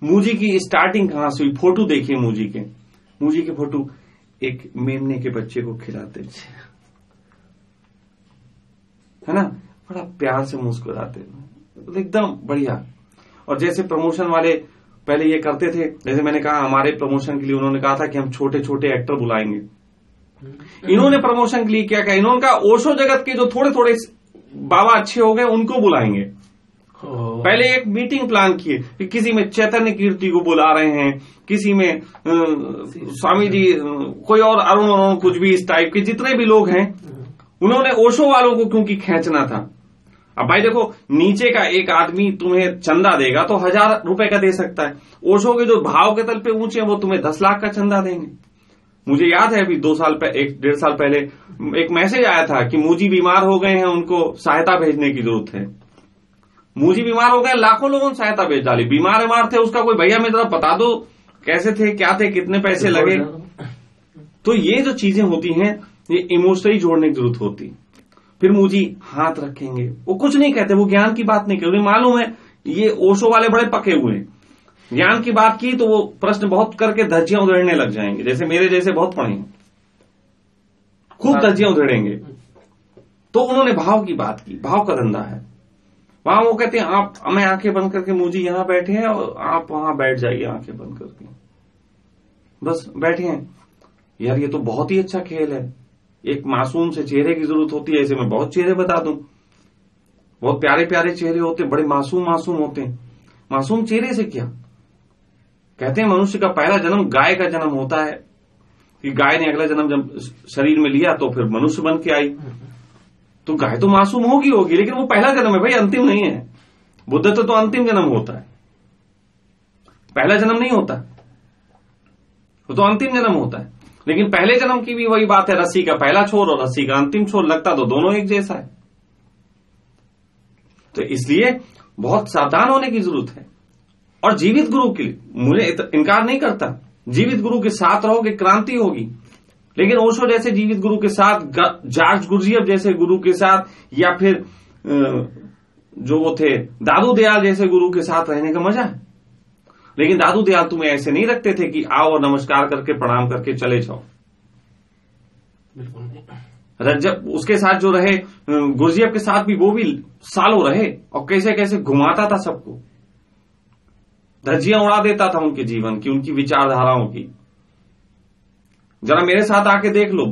मूजी की स्टार्टिंग कहां से हुई? फोटो देखिए मूजी के फोटो, एक मेमने के बच्चे को खिलाते है ना, बड़ा प्यार से मुस्कुराते, एकदम बढ़िया। और जैसे प्रमोशन वाले पहले ये करते थे, जैसे मैंने कहा हमारे प्रमोशन के लिए उन्होंने कहा था कि हम छोटे छोटे एक्टर बुलाएंगे। इन्होंने प्रमोशन के लिए क्या कहा, इन्होंने कहा ओशो जगत के जो थोड़े थोड़े बाबा अच्छे हो गए उनको बुलाएंगे। पहले एक मीटिंग प्लान किए कि किसी में चैतन्य कीर्ति को बुला रहे हैं, किसी में स्वामी जी, कोई और अरुण कुछ भी इस टाइप के जितने भी लोग हैं, उन्होंने ओशो वालों को क्योंकि खींचना था। अब भाई देखो, नीचे का एक आदमी तुम्हें चंदा देगा तो 1000 रुपए का दे सकता है। ओशो के जो भाव के तल पे ऊंचे हैं वो तुम्हें 10 लाख का चंदा देंगे। मुझे याद है अभी 1-1.5 साल पहले एक मैसेज आया था कि मूजी बीमार हो गए हैं, उनको सहायता भेजने की जरूरत है। मूजी बीमार हो गए, लाखों लोगों ने सहायता भेज डाली। बीमार थे, उसका कोई भैया मेरे तरफ बता दो कैसे थे, क्या थे, कितने पैसे लगे। तो ये जो चीजें होती हैं, ये इमोशनली जोड़ने की जरूरत होती। फिर मूजी हाथ रखेंगे, वो कुछ नहीं कहते, वो ज्ञान की बात नहीं करते। मालूम है ये ओशो वाले बड़े पके हुए हैं, ज्ञान की बात की तो वो प्रश्न बहुत करके धज्जियां उधेड़ने लग जाएंगे। जैसे मेरे जैसे बहुत पढ़े हैं, खूब धज्जियां उधेड़ेंगे। तो उन्होंने भाव की बात की, भाव का धंधा है। वहां वो कहते हैं आप मैं आंखें बंद करके मुझे यहां बैठे हैं और आप वहां बैठ जाइए आंखें बंद करके, बस बैठे हैं। यार ये तो बहुत ही अच्छा खेल है। एक मासूम से चेहरे की जरूरत होती है। ऐसे मैं बहुत चेहरे बता दूं, बहुत प्यारे प्यारे चेहरे होते हैं, बड़े मासूम मासूम होते हैं। मासूम चेहरे से क्या, कहते हैं मनुष्य का पहला जन्म गाय का जन्म होता है कि गाय ने अगला जन्म जब शरीर में लिया तो फिर मनुष्य बन के आई। तो गाय तो मासूम होगी, लेकिन वो पहला जन्म है भाई, अंतिम नहीं है। बुद्ध तो अंतिम जन्म होता है, पहला जन्म नहीं होता, वो तो अंतिम जन्म होता है। लेकिन पहले जन्म की भी वही बात है, रस्सी का पहला छोर और रस्सी का अंतिम छोर, लगता तो दोनों एक जैसा है। तो इसलिए बहुत सावधान होने की जरूरत है। और जीवित गुरु के लिए मुझे इनकार नहीं करता, जीवित गुरु के साथ रहोगे क्रांति होगी। लेकिन ओशो जैसे जीवित गुरु के साथ, जॉर्ज गुरजियफ जैसे गुरु के साथ, या फिर जो वो थे दादू दयाल जैसे गुरु के साथ रहने का मजा है। लेकिन दादू दयाल तुम्हें ऐसे नहीं रखते थे कि आओ और नमस्कार करके प्रणाम करके चले जाओ। जब उसके साथ जो रहे गुरजियफ के साथ भी, वो भी सालों रहे और कैसे कैसे घुमाता था सबको, धज्जियां उड़ा देता था उनके जीवन की, उनकी विचारधाराओं की। जरा मेरे साथ आके देख लो,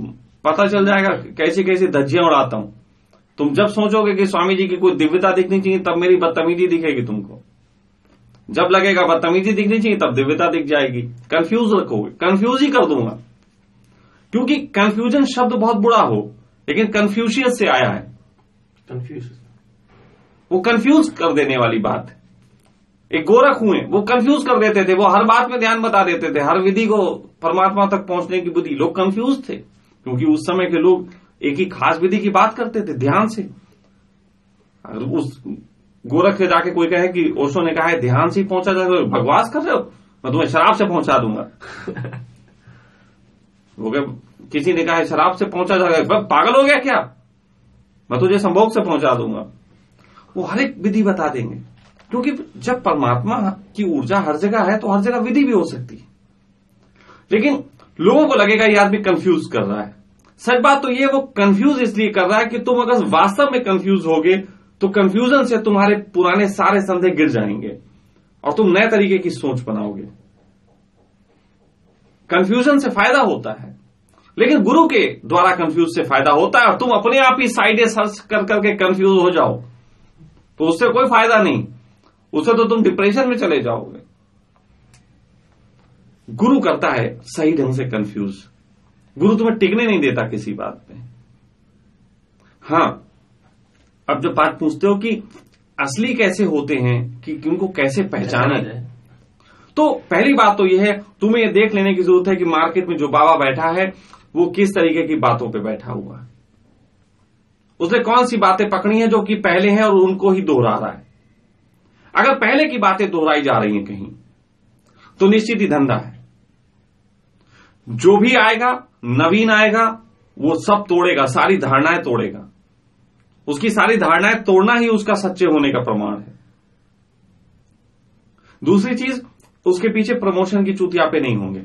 पता चल जाएगा कैसी कैसी धज्जियां उड़ाता हूं। तुम जब सोचोगे कि स्वामी जी की कोई दिव्यता दिखनी चाहिए, तब मेरी बदतमीजी दिखेगी तुमको। जब लगेगा बदतमीजी दिखनी चाहिए, तब दिव्यता दिख जाएगी। कंफ्यूज रखोगे, कंफ्यूज ही कर दूंगा, क्योंकि कंफ्यूजन शब्द बहुत बुरा हो, लेकिन कन्फ्यूशियस से आया है। वो कंफ्यूज कर देने वाली बात है। एक गोरख हुए, वो कंफ्यूज कर देते थे, वो हर बात में ध्यान बता देते थे, हर विधि को परमात्मा तक पहुंचने की बुद्धि। लोग कंफ्यूज थे, क्योंकि उस समय के लोग एक ही खास विधि की बात करते थे ध्यान से। अगर उस गोरख से जाके कोई कहे कि ओशो ने कहा है ध्यान से ही पहुंचा जाए, बकवास कर रहे हो, मैं तुम्हें शराब से पहुंचा दूंगा। वो किसी ने कहा है शराब से पहुंचा जाएगा, पागल हो गया क्या, मैं तुझे संभोग से पहुंचा दूंगा। वो हर एक विधि बता देंगे, क्योंकि जब परमात्मा की ऊर्जा हर जगह है तो हर जगह विधि भी हो सकती है। लेकिन लोगों को लगेगा ये आदमी कंफ्यूज कर रहा है। सच बात तो ये, वो कंफ्यूज इसलिए कर रहा है कि तुम अगर वास्तव में कंफ्यूज होगे तो कंफ्यूजन से तुम्हारे पुराने सारे संदेह गिर जाएंगे और तुम नए तरीके की सोच बनाओगे। कंफ्यूजन से फायदा होता है, लेकिन गुरु के द्वारा कंफ्यूज से फायदा होता है। और तुम अपने आप ही साइडें सर्च कर करके कंफ्यूज हो जाओ तो उससे कोई फायदा नहीं, उससे तो तुम डिप्रेशन में चले जाओगे। गुरु करता है सही ढंग से कंफ्यूज। गुरु तुम्हें टिकने नहीं देता किसी बात पे। हां, अब जब बात पूछते हो कि असली कैसे होते हैं, कि उनको कैसे पहचाने, तो पहली बात तो यह है, तुम्हें यह देख लेने की जरूरत है कि मार्केट में जो बाबा बैठा है वो किस तरीके की बातों पे बैठा हुआ है। उसने कौन सी बातें पकड़ी हैं जो कि पहले हैं और उनको ही दोहरा रहा है। अगर पहले की बातें दोहराई जा रही हैं कहीं, तो निश्चित ही धंधा है। जो भी आएगा, नवीन आएगा, वो सब तोड़ेगा, सारी धारणाएं तोड़ेगा। उसकी सारी धारणाएं तोड़ना ही उसका सच्चे होने का प्रमाण है। दूसरी चीज, उसके पीछे प्रमोशन की चूतियापे नहीं होंगे।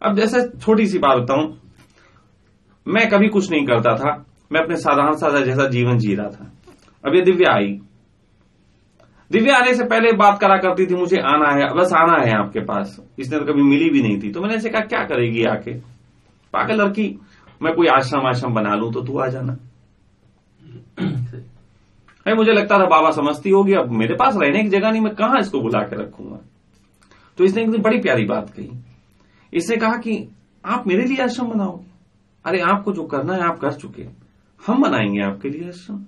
अब जैसे छोटी सी बात बताऊं, मैं कभी कुछ नहीं करता था, मैं अपने साधारण साधा जैसा जीवन जी रहा था। अब ये दिव्या आई, दिव्या आने से पहले बात करा करती थी मुझे आना है, बस आना है आपके पास। इसने तो कभी मिली भी नहीं थी। तो मैंने ऐसे कहा क्या करेगी आके, पागल लड़की, मैं कोई आश्रम बना लूं तो तू आ जाना। मुझे लगता था बाबा समझती होगी, अब मेरे पास रहने की जगह नहीं, मैं कहां इसको बुला के रखूंगा। तो इसने एक दिन बड़ी प्यारी बात कही। इसने कहा कि आप मेरे लिए आश्रम बनाओगे? अरे आपको जो करना है आप कर चुके, हम बनाएंगे आपके लिए आश्रम,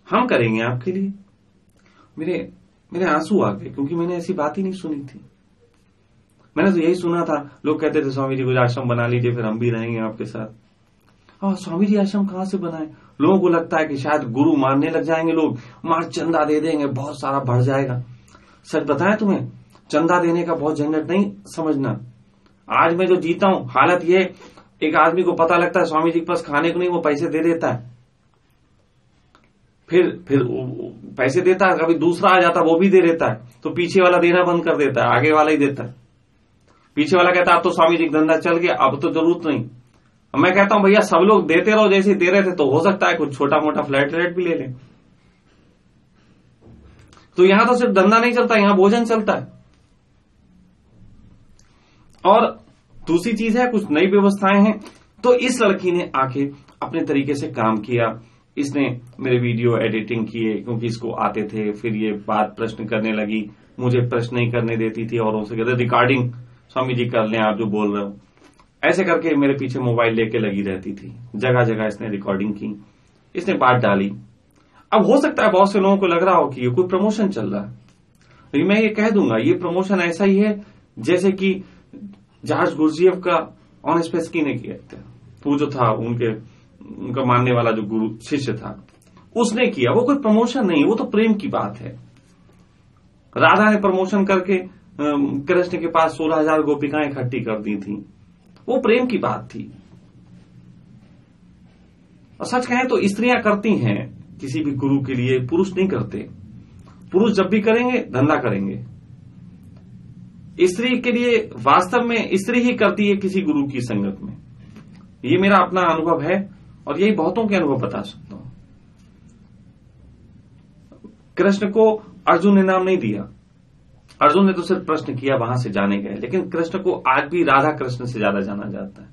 हम करेंगे आपके लिए। मेरे आंसू आ गए, क्योंकि मैंने ऐसी बात ही नहीं सुनी थी। मैंने तो यही सुना था, लोग कहते थे स्वामी जी कुछ आश्रम बना लीजिए, फिर हम भी रहेंगे आपके साथ। हाँ, स्वामी जी आश्रम कहां से बनाए? लोगों को लगता है कि शायद गुरु मानने लग जाएंगे लोग, मार चंदा दे देंगे, बहुत सारा बढ़ जाएगा। सच बताएं तुम्हें, चंदा देने का बहुत झंझट नहीं समझना। आज मैं जो जीता हूं, हालत ये, एक आदमी को पता लगता है स्वामी जी के पास खाने को नहीं, वो पैसे दे देता है, फिर पैसे देता है, कभी दूसरा आ जाता वो भी दे देता है, तो पीछे वाला देना बंद कर देता है, आगे वाला ही देता है। पीछे वाला कहता है अब तो स्वामी जी का धंधा चल गया, अब तो जरूरत नहीं। मैं कहता हूं भैया सब लोग देते रहो, जैसे दे रहे थे, तो हो सकता है कुछ छोटा मोटा फ्लैट भी ले लें। तो यहां तो सिर्फ धंधा नहीं चलता, यहां भोजन चलता है। और दूसरी चीज है, कुछ नई व्यवस्थाएं हैं। तो इस लड़की ने आके अपने तरीके से काम किया, इसने मेरे वीडियो एडिटिंग किए क्योंकि इसको आते थे। फिर ये बात प्रश्न करने लगी, मुझे प्रश्न नहीं करने देती थी, औरों से कहते रिकॉर्डिंग स्वामी जी कर लें आप जो बोल रहे हो। ऐसे करके मेरे पीछे मोबाइल लेके लगी रहती थी, जगह जगह इसने रिकॉर्डिंग की, इसने बात डाली। अब हो सकता है बहुत से लोगों को लग रहा हो कि ये कोई प्रमोशन चल रहा है, लेकिन मैं ये कह दूंगा ये प्रमोशन ऐसा ही है जैसे कि जॉर्ज गुरजीएफ का ऑन स्पेसकी ने किया था। वो जो था उनका मानने वाला जो गुरु शिष्य था उसने किया, वो कोई प्रमोशन नहीं, वो तो प्रेम की बात है। राधा ने प्रमोशन करके कृष्ण के पास 16,000 गोपिकाएं इकट्ठी कर दी थी, वो प्रेम की बात थी। और सच कहें तो स्त्रियां करती हैं किसी भी गुरु के लिए, पुरुष नहीं करते। पुरुष जब भी करेंगे धंधा करेंगे, स्त्री के लिए वास्तव में स्त्री ही करती है किसी गुरु की संगत में। ये मेरा अपना अनुभव है और यही बहुतों के अनुभव बता सकता हूं। कृष्ण को अर्जुन ने नाम नहीं दिया, अर्जुन ने तो सिर्फ प्रश्न किया, वहां से जाने गए। लेकिन कृष्ण को आज भी राधा कृष्ण से ज्यादा जाना जाता है।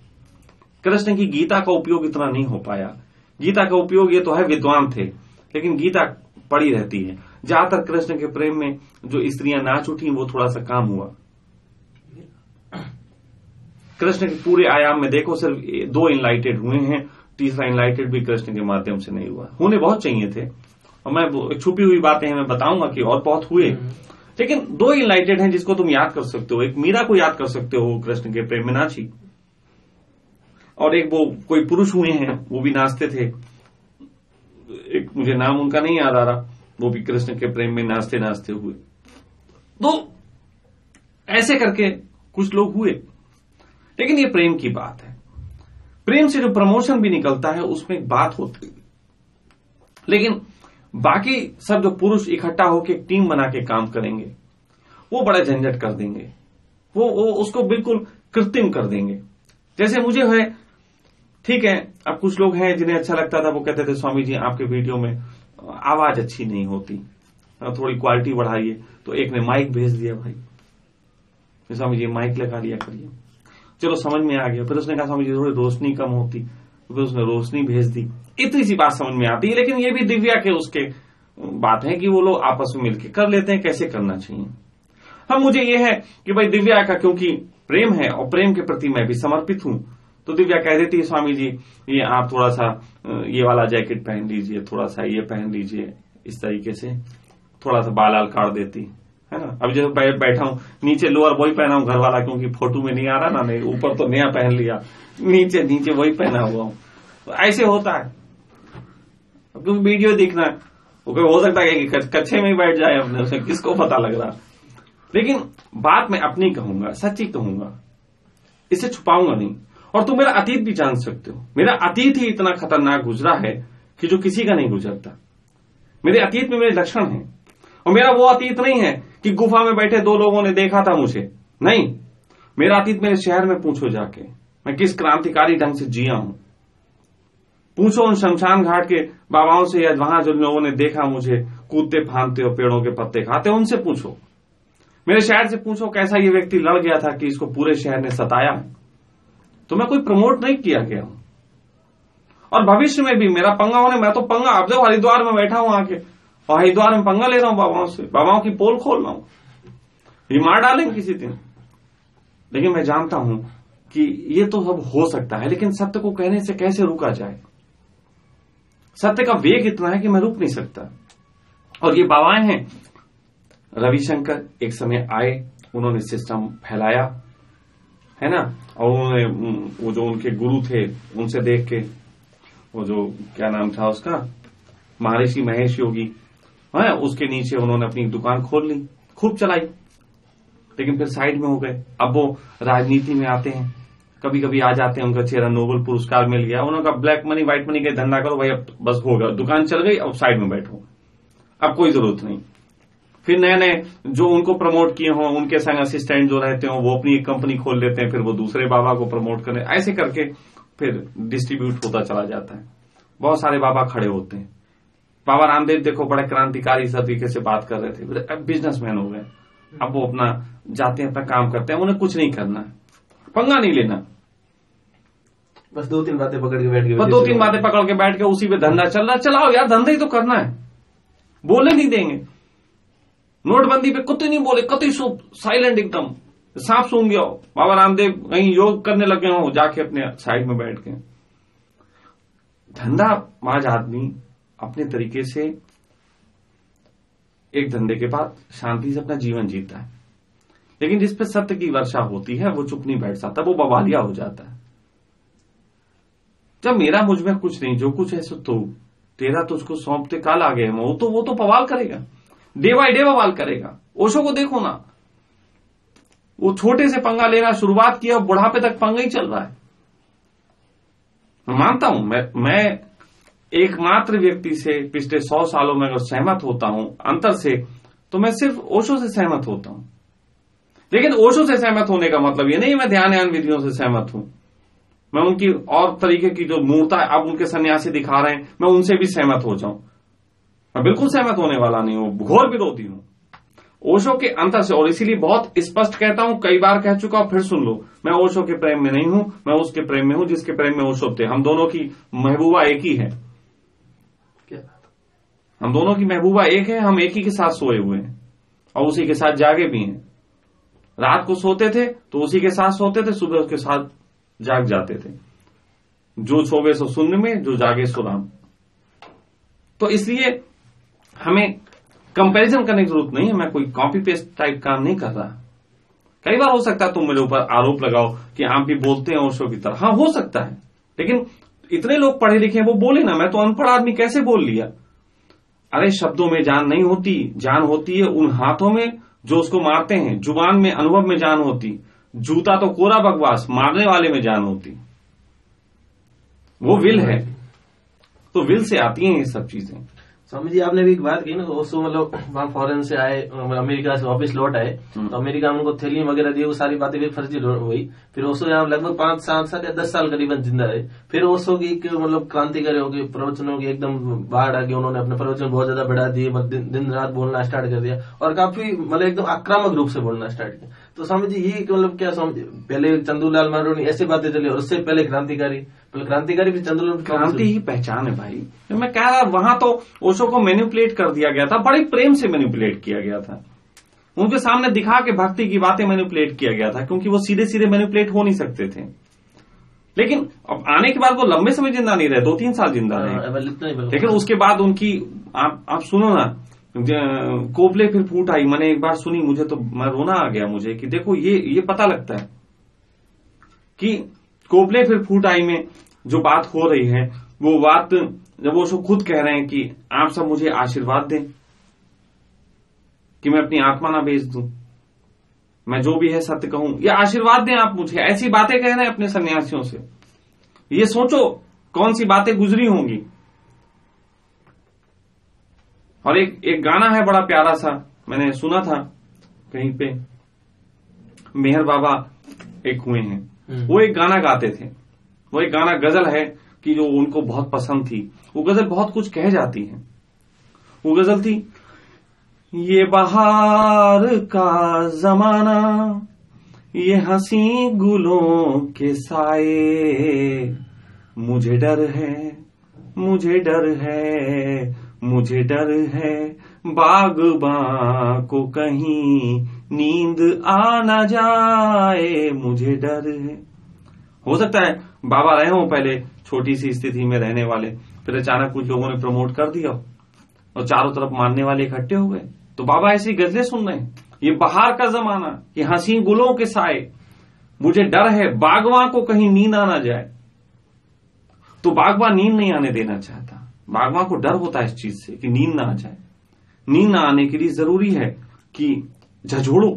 कृष्ण की गीता का उपयोग इतना नहीं हो पाया। गीता का उपयोग ये तो है, विद्वान थे, लेकिन गीता पड़ी रहती है। ज्यादातर कृष्ण के प्रेम में जो स्त्रियां नाच उठी वो थोड़ा सा काम हुआ। कृष्ण के पूरे आयाम में देखो सिर्फ 2 इनलाइटेड हुए हैं, तीसरा इनलाइटेड भी कृष्ण के माध्यम से नहीं हुआ। होने बहुत चाहिए थे, और मैं छुपी हुई बातें हैं मैं बताऊंगा कि और बहुत हुए, लेकिन 2 इनलाइटेड हैं जिसको तुम याद कर सकते हो। एक मीरा को याद कर सकते हो, कृष्ण के प्रेम में नाची, और एक वो कोई पुरुष हुए हैं वो भी नाचते थे, एक मुझे नाम उनका नहीं याद आ रहा, वो भी कृष्ण के प्रेम में नाचते नाचते हुए। तो ऐसे करके कुछ लोग हुए, लेकिन ये प्रेम की बात है। प्रेम से जो प्रमोशन भी निकलता है उसमें एक बात होती है, लेकिन बाकी सब जो पुरुष इकट्ठा होकर एक टीम बना के काम करेंगे वो बड़ा झंझट कर देंगे, वो उसको बिल्कुल कृत्रिम कर देंगे। जैसे मुझे है, ठीक है, अब कुछ लोग हैं जिन्हें अच्छा लगता था, वो कहते थे स्वामी जी आपके वीडियो में आवाज अच्छी नहीं होती, थोड़ी क्वालिटी बढ़ाइए। तो एक ने माइक भेज दिया, भाई स्वामी जी माइक लगा लिया करिए। चलो समझ में आ गया। फिर उसने कहा स्वामी जी थोड़ी रोशनी कम होती, फिर उसने रोशनी भेज दी। इतनी सी बात समझ में आती है, लेकिन ये भी दिव्या के उसके बात है कि वो लोग आपस में मिलकर कर लेते हैं, कैसे करना चाहिए। हम मुझे ये है कि भाई दिव्या का क्योंकि प्रेम है और प्रेम के प्रति मैं भी समर्पित हूं, तो दिव्या कह देती है स्वामी जी ये आप थोड़ा सा ये वाला जैकेट पहन लीजिए, थोड़ा सा ये पहन लीजिए, इस तरीके से थोड़ा सा बाल आल काट देती है ना। अब जब बैठा हूं नीचे लोअर वही पहना हूं घर वाला, क्योंकि फोटो में नहीं आ रहा ना, नहीं ऊपर तो नया पहन लिया, नीचे वही पहना हुआ हूं। तो ऐसे होता है क्योंकि वीडियो देखना है, वो हो सकता है कि कच्चे में ही बैठ जाए अपने, उसे किसको पता लग रहा। लेकिन बात मैं अपनी कहूंगा, सच्ची कहूंगा, इसे छुपाऊंगा नहीं। और तुम मेरा अतीत भी जान सकते हो, मेरा अतीत ही इतना खतरनाक गुजरा है कि जो किसी का नहीं गुजरता। मेरे अतीत में मेरे लक्षण हैं, और मेरा वो अतीत नहीं है कि गुफा में बैठे 2 लोगों ने देखा था मुझे, नहीं। मेरा अतीत मेरे शहर में पूछो जाके, मैं किस क्रांतिकारी ढंग से जिया हूं। पूछो उन शमशान घाट के बाबाओं से, या वहां जो लोगों ने देखा मुझे कूदते फांदते और पेड़ों के पत्ते खाते, उनसे पूछो। मेरे शहर से पूछो कैसा ये व्यक्ति लड़ गया था कि इसको पूरे शहर ने सताया। तो मैं कोई प्रमोट नहीं किया गया हूं, और भविष्य में भी मेरा पंगा होने, मैं तो पंगा अब जब हरिद्वार में बैठा हूं आके, और हरिद्वार में पंगा ले रहा हूं बाबाओं से, बाबाओं की पोल खोल रहा हूं, ये मार डालेंगे किसी दिन। लेकिन मैं जानता हूं कि ये तो सब हो सकता है, लेकिन सत्य को कहने से कैसे रुका जाए। सत्य का वेग इतना है कि मैं रुक नहीं सकता। और ये बाबाएं हैं, रविशंकर एक समय आए, उन्होंने सिस्टम फैलाया है ना, और उन्होंने वो जो उनके गुरु थे उनसे देख के, वो जो क्या नाम था उसका, महर्षि महेश योगी, है, उसके नीचे उन्होंने अपनी दुकान खोल ली, खूब चलाई, लेकिन फिर साइड में हो गए। अब वो राजनीति में आते हैं, कभी कभी आ जाते हैं, उनका चेहरा नोबेल पुरस्कार मिल गया, उन्होंने कहा ब्लैक मनी व्हाइट मनी का धंधा करो भाई, अब बस होगा, दुकान चल गई, अब साइड में बैठो, अब कोई जरूरत नहीं। फिर नए नए जो उनको प्रमोट किए हों, उनके संग असिस्टेंट जो रहते हो, वो अपनी एक कंपनी खोल लेते हैं, फिर वो दूसरे बाबा को प्रमोट करें, ऐसे करके फिर डिस्ट्रीब्यूट होता चला जाता है। बहुत सारे बाबा खड़े होते हैं, बाबा रामदेव देखो बड़े क्रांतिकारी तरीके से बात कर रहे थे, फिर अब बिजनेसमैन हो गए। अब वो अपना जाते हैं, अपना काम करते हैं, उन्हें कुछ नहीं करना है, पंगा नहीं लेना,
बस 2-3 बातें पकड़ के बैठ गए,
बस 2-3 बातें पकड़ के बैठ के उसी पे धंधा चल रहा है। चलाओ यार, धंधा ही तो करना है, बोलने नहीं देंगे। नोटबंदी पे कुछ नहीं बोले, कतई साइलेंट एकदम, सांप सूंघ गया हो। बाबा रामदेव कहीं योग करने लगे हो, जाके अपने साइड में बैठ के। धंधाबाज आदमी अपने तरीके से एक धंधे के बाद शांति से अपना जीवन जीता है, लेकिन जिस पे सत्य की वर्षा होती है वो चुप नहीं बैठ सकता, वो बवालिया हो जाता है। जब मेरा मुझ में कुछ नहीं, जो कुछ है सो तो तेरा तुझको सौंपते काल आ गए, वो तो बवाल करेगा, डे बाय डे बवाल करेगा। ओशो को देखो ना, वो छोटे से पंगा लेना शुरुआत किया, बुढ़ापे तक पंगा ही चल रहा है। मैं मानता हूं, मैं एकमात्र व्यक्ति से पिछले 100 सालों में अगर सहमत होता हूं अंतर से, तो मैं सिर्फ ओशो से सहमत होता हूं। लेकिन ओशो से सहमत होने का मतलब ये नहीं मैं ध्यान विधियों से सहमत हूं। मैं उनकी और तरीके की जो मूर्ता अब उनके सन्यासी दिखा रहे हैं, मैं उनसे भी सहमत हो जाऊं। मैं बिल्कुल सहमत होने वाला नहीं हूं, घोर विरोधी हूं ओशो के अंतर से। और इसीलिए बहुत स्पष्ट कहता हूं, कई बार कह चुका हूं, फिर सुन लो, मैं ओशो के प्रेम में नहीं हूं, मैं उसके प्रेम में हूं जिसके प्रेम में ओशो थे। हम दोनों की महबूबा एक ही है, हम दोनों की महबूबा एक है, हम एक ही के साथ सोए हुए हैं और उसी के साथ जागे भी हैं। रात को सोते थे तो उसी के साथ सोते थे, सुबह उसके साथ जाग जाते थे। जो सोवे सो शून्य में, जो जागे सो राम। तो इसलिए हमें कंपैरिजन करने की जरूरत नहीं है। मैं कोई कॉपी पेस्ट टाइप काम नहीं कर रहा। कई बार हो सकता है तुम मेरे ऊपर आरोप लगाओ कि आप भी बोलते हैं ओशो की तरह, हाँ हो सकता है, लेकिन इतने लोग पढ़े लिखे हैं, वो बोले ना, मैं तो अनपढ़ आदमी कैसे बोल लिया। अरे शब्दों में जान नहीं होती, जान होती है उन हाथों में जो उसको मारते हैं। जुबान में, अनुभव में जान होती, जूता तो कोरा बकवास, मारने वाले में जान होती। वो विल है, तो विल से आती हैं ये सब चीजें।
स्वामी जी आपने भी एक बात की ना, ओशो मतलब वहाँ फॉरेन से आए, अमेरिका से वापस लौट आए, तो अमेरिका में उनको थैली वगैरह दी, वो सारी बातें फिर फर्जी हुई। फिर ओशो यहाँ लगभग 5-7 साल या 10 साल करीबन जिंदा रहे। फिर ओशो की मतलब क्रांतिकारी हो गई, प्रवचनों की एकदम बाढ़ आ गई, उन्होंने अपने प्रवचन बहुत ज्यादा बढ़ा दिए, दिन रात बोलना स्टार्ट कर दिया और काफी मतलब एकदम आक्रामक रूप से बोलना स्टार्ट किया। तो स्वामी जी ये मतलब क्या स्वामी जी, पहले चंदूलाल मारोनी ऐसी बातें चली और उससे पहले क्रांतिकारी भी चंदूलाल
क्रांति ही पहचान है भाई। तो मैं कह रहा, वहां तो ओशो को मैनिपुलेट कर दिया गया था, बड़े प्रेम से मैनिपुलेट किया गया था, उनके सामने दिखा के भक्ति की बातें मैनिपुलेट किया गया था, क्योंकि वो सीधे सीधे मैनिपुलेट हो नहीं सकते थे। लेकिन अब आने के बाद वो लंबे समय जिंदा नहीं रहे, 2-3 साल जिंदा रहे। लेकिन उसके बाद उनकी आप सुनो ना, कोपले फिर फूट आई, मैंने एक बार सुनी, मुझे तो मैं रोना आ गया मुझे कि देखो ये पता लगता है कि कोपले फिर फूट आई में जो बात हो रही है, वो बात जब वो खुद कह रहे हैं कि आप सब मुझे आशीर्वाद दें कि मैं अपनी आत्मा ना बेच दूं, मैं जो भी है सत्य कहूं, ये आशीर्वाद दें आप मुझे, ऐसी बातें कह रहे हैं अपने सन्यासियों से। ये सोचो कौन सी बातें गुजरी होंगी। और एक गाना है बड़ा प्यारा सा, मैंने सुना था कहीं पे, मेहर बाबा एक हुए हैं, वो एक गाना गाते थे। वो एक गाना गजल है कि जो उनको बहुत पसंद थी। वो गजल बहुत कुछ कह जाती है। वो गजल थी, ये बहार का जमाना, ये हंसी गुलों के साए, मुझे डर है, मुझे डर है, मुझे डर है, बागबां को कहीं नींद आ ना जाए, मुझे डर है। हो सकता है बाबा रहे हो पहले छोटी सी स्थिति में रहने वाले, फिर अचानक कुछ लोगों ने प्रमोट कर दिया और चारों तरफ मानने वाले इकट्ठे हो गए, तो बाबा ऐसी गजलें सुन रहे हैं, ये बहार का जमाना, ये हंसी गुलों के साए, मुझे डर है, बागवां को कहीं नींद आ ना जाए। तो बागवां नींद नहीं आने देना चाहता, बागवां को डर होता है इस चीज से कि नींद ना आ जाए। नींद ना आने के लिए जरूरी है कि झझोड़ो,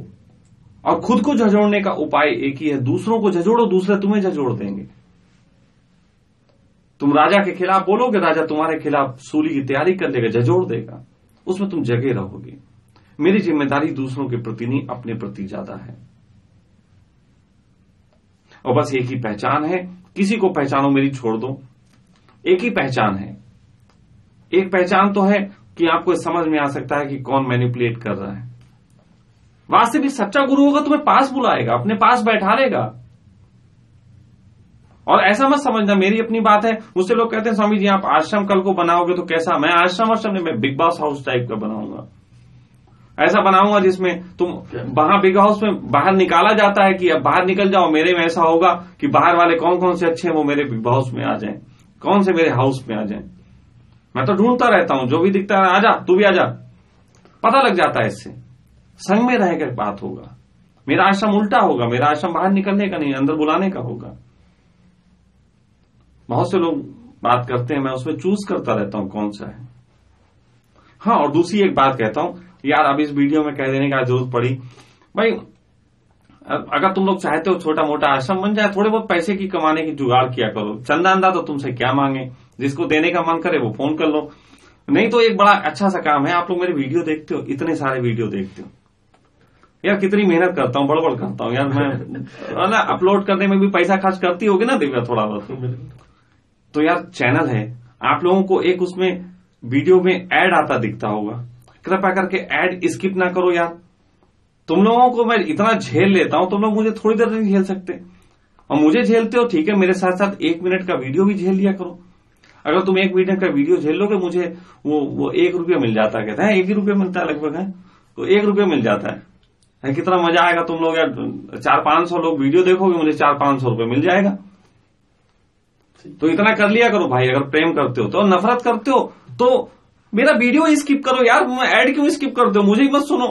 और खुद को झझोड़ने का उपाय एक ही है, दूसरों को झझोड़ो, दूसरे तुम्हें झझोड़ देंगे। तुम राजा के खिलाफ बोलोगे, राजा तुम्हारे खिलाफ सूली की तैयारी कर लेगा, झझोड़ देगा, उसमें तुम जगे रहोगे। मेरी जिम्मेदारी दूसरों के प्रति नहीं, अपने प्रति ज्यादा है। और बस एक ही पहचान है, किसी को पहचानो मेरी छोड़ दो, एक ही पहचान है, एक पहचान तो है कि आपको समझ में आ सकता है कि कौन मैनिपुलेट कर रहा है। वास्तविक सच्चा गुरु होगा तुम्हें पास बुलाएगा, अपने पास बैठा लेगा। और ऐसा मत समझना, मेरी अपनी बात है। मुझसे लोग कहते हैं स्वामी जी आप आश्रम कल को बनाओगे तो कैसा? मैं आश्रम नहीं, मैं बिग बॉस हाउस टाइप का बनाऊंगा। ऐसा बनाऊंगा जिसमें तुम वहां बिग हाउस में बाहर निकाला जाता है कि अब बाहर निकल जाओ। मेरे में ऐसा होगा कि बाहर वाले कौन कौन से अच्छे हैं वो मेरे बिग हाउस में आ जाएं, कौन से मेरे हाउस में आ जाएं। मैं तो ढूंढता रहता हूं, जो भी दिखता है आजा, तू भी आजा, पता लग जाता है। इससे संग में रहकर बात होगा। मेरा आश्रम उल्टा होगा, मेरा आश्रम बाहर निकलने का नहीं, अंदर बुलाने का होगा। बहुत से लोग बात करते हैं, मैं उसमें चूज करता रहता हूं कौन सा है। हाँ, और दूसरी एक बात कहता हूं यार, अब इस वीडियो में कह देने का जरूरत पड़ी भाई, अगर तुम लोग चाहते हो छोटा मोटा आश्रम बन जाए, थोड़े बहुत पैसे की कमाने की जुगाड़ किया करो। चंदा अंदा तो तुमसे क्या मांगे, जिसको देने का मन करे वो फोन कर लो। नहीं तो एक बड़ा अच्छा सा काम है, आप लोग मेरे वीडियो देखते हो, इतने सारे वीडियो देखते हो यार, कितनी मेहनत करता हूँ, बड़बड़ करता हूँ यार मैं ना। अपलोड करने में भी पैसा खर्च करती होगी ना दिव्या थोड़ा बहुत। तो यार चैनल है, आप लोगों को एक उसमें वीडियो में ऐड आता दिखता होगा, कृपया करके ऐड स्किप ना करो यार। तुम लोगों को मैं इतना झेल लेता हूं, तुम लोग मुझे थोड़ी देर नहीं झेल सकते। और मुझे झेलते हो ठीक है, मेरे साथ साथ 1 मिनट का वीडियो भी झेल लिया करो। अगर तुम 1 मिनट का वीडियो झेल लोगे, मुझे वो 1 रुपया मिल जाता है। कहते हैं 1 ही रुपया मिलता है लगभग, है तो 1 रुपया मिल जाता है। कितना मजा आएगा तुम लोग यार, 400-500 लोग वीडियो देखोगे, मुझे 400-500 रुपये मिल जाएगा। तो इतना कर लिया करो भाई, अगर प्रेम करते हो तो। नफरत करते हो तो मेरा वीडियो स्किप करो यार, ऐड क्यों स्किप करते हो? मुझे ही मत सुनो,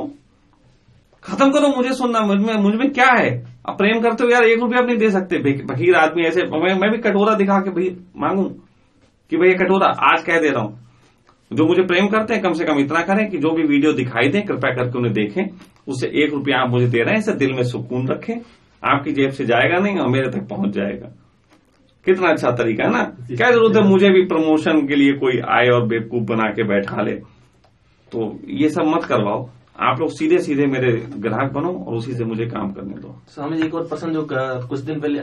खत्म करो मुझे सुनना। मुझ में क्या है? अब प्रेम करते हो यार, 1 रुपया नहीं दे सकते फकीर आदमी ऐसे। मैं भी कटोरा दिखा के भाई मांगू कि भाई ये कटोरा, आज कह दे रहा हूं, जो मुझे प्रेम करते हैं कम से कम इतना करें कि जो भी वीडियो दिखाई दे कृपया करके उन्हें देखें। उससे 1 रुपया आप मुझे दे रहे हैं, इससे दिल में सुकून रखें, आपकी जेब से जाएगा नहीं और मेरे तक पहुंच जाएगा। कितना अच्छा तरीका है ना। क्या जरूरत है मुझे भी प्रमोशन के लिए कोई आए और बेवकूफ बना के बैठा ले। तो ये सब मत करवाओ, आप लोग सीधे सीधे मेरे ग्राहक बनो और उसी से मुझे काम करने दो।
स्वामी जी एक और प्रश्न जो कुछ दिन पहले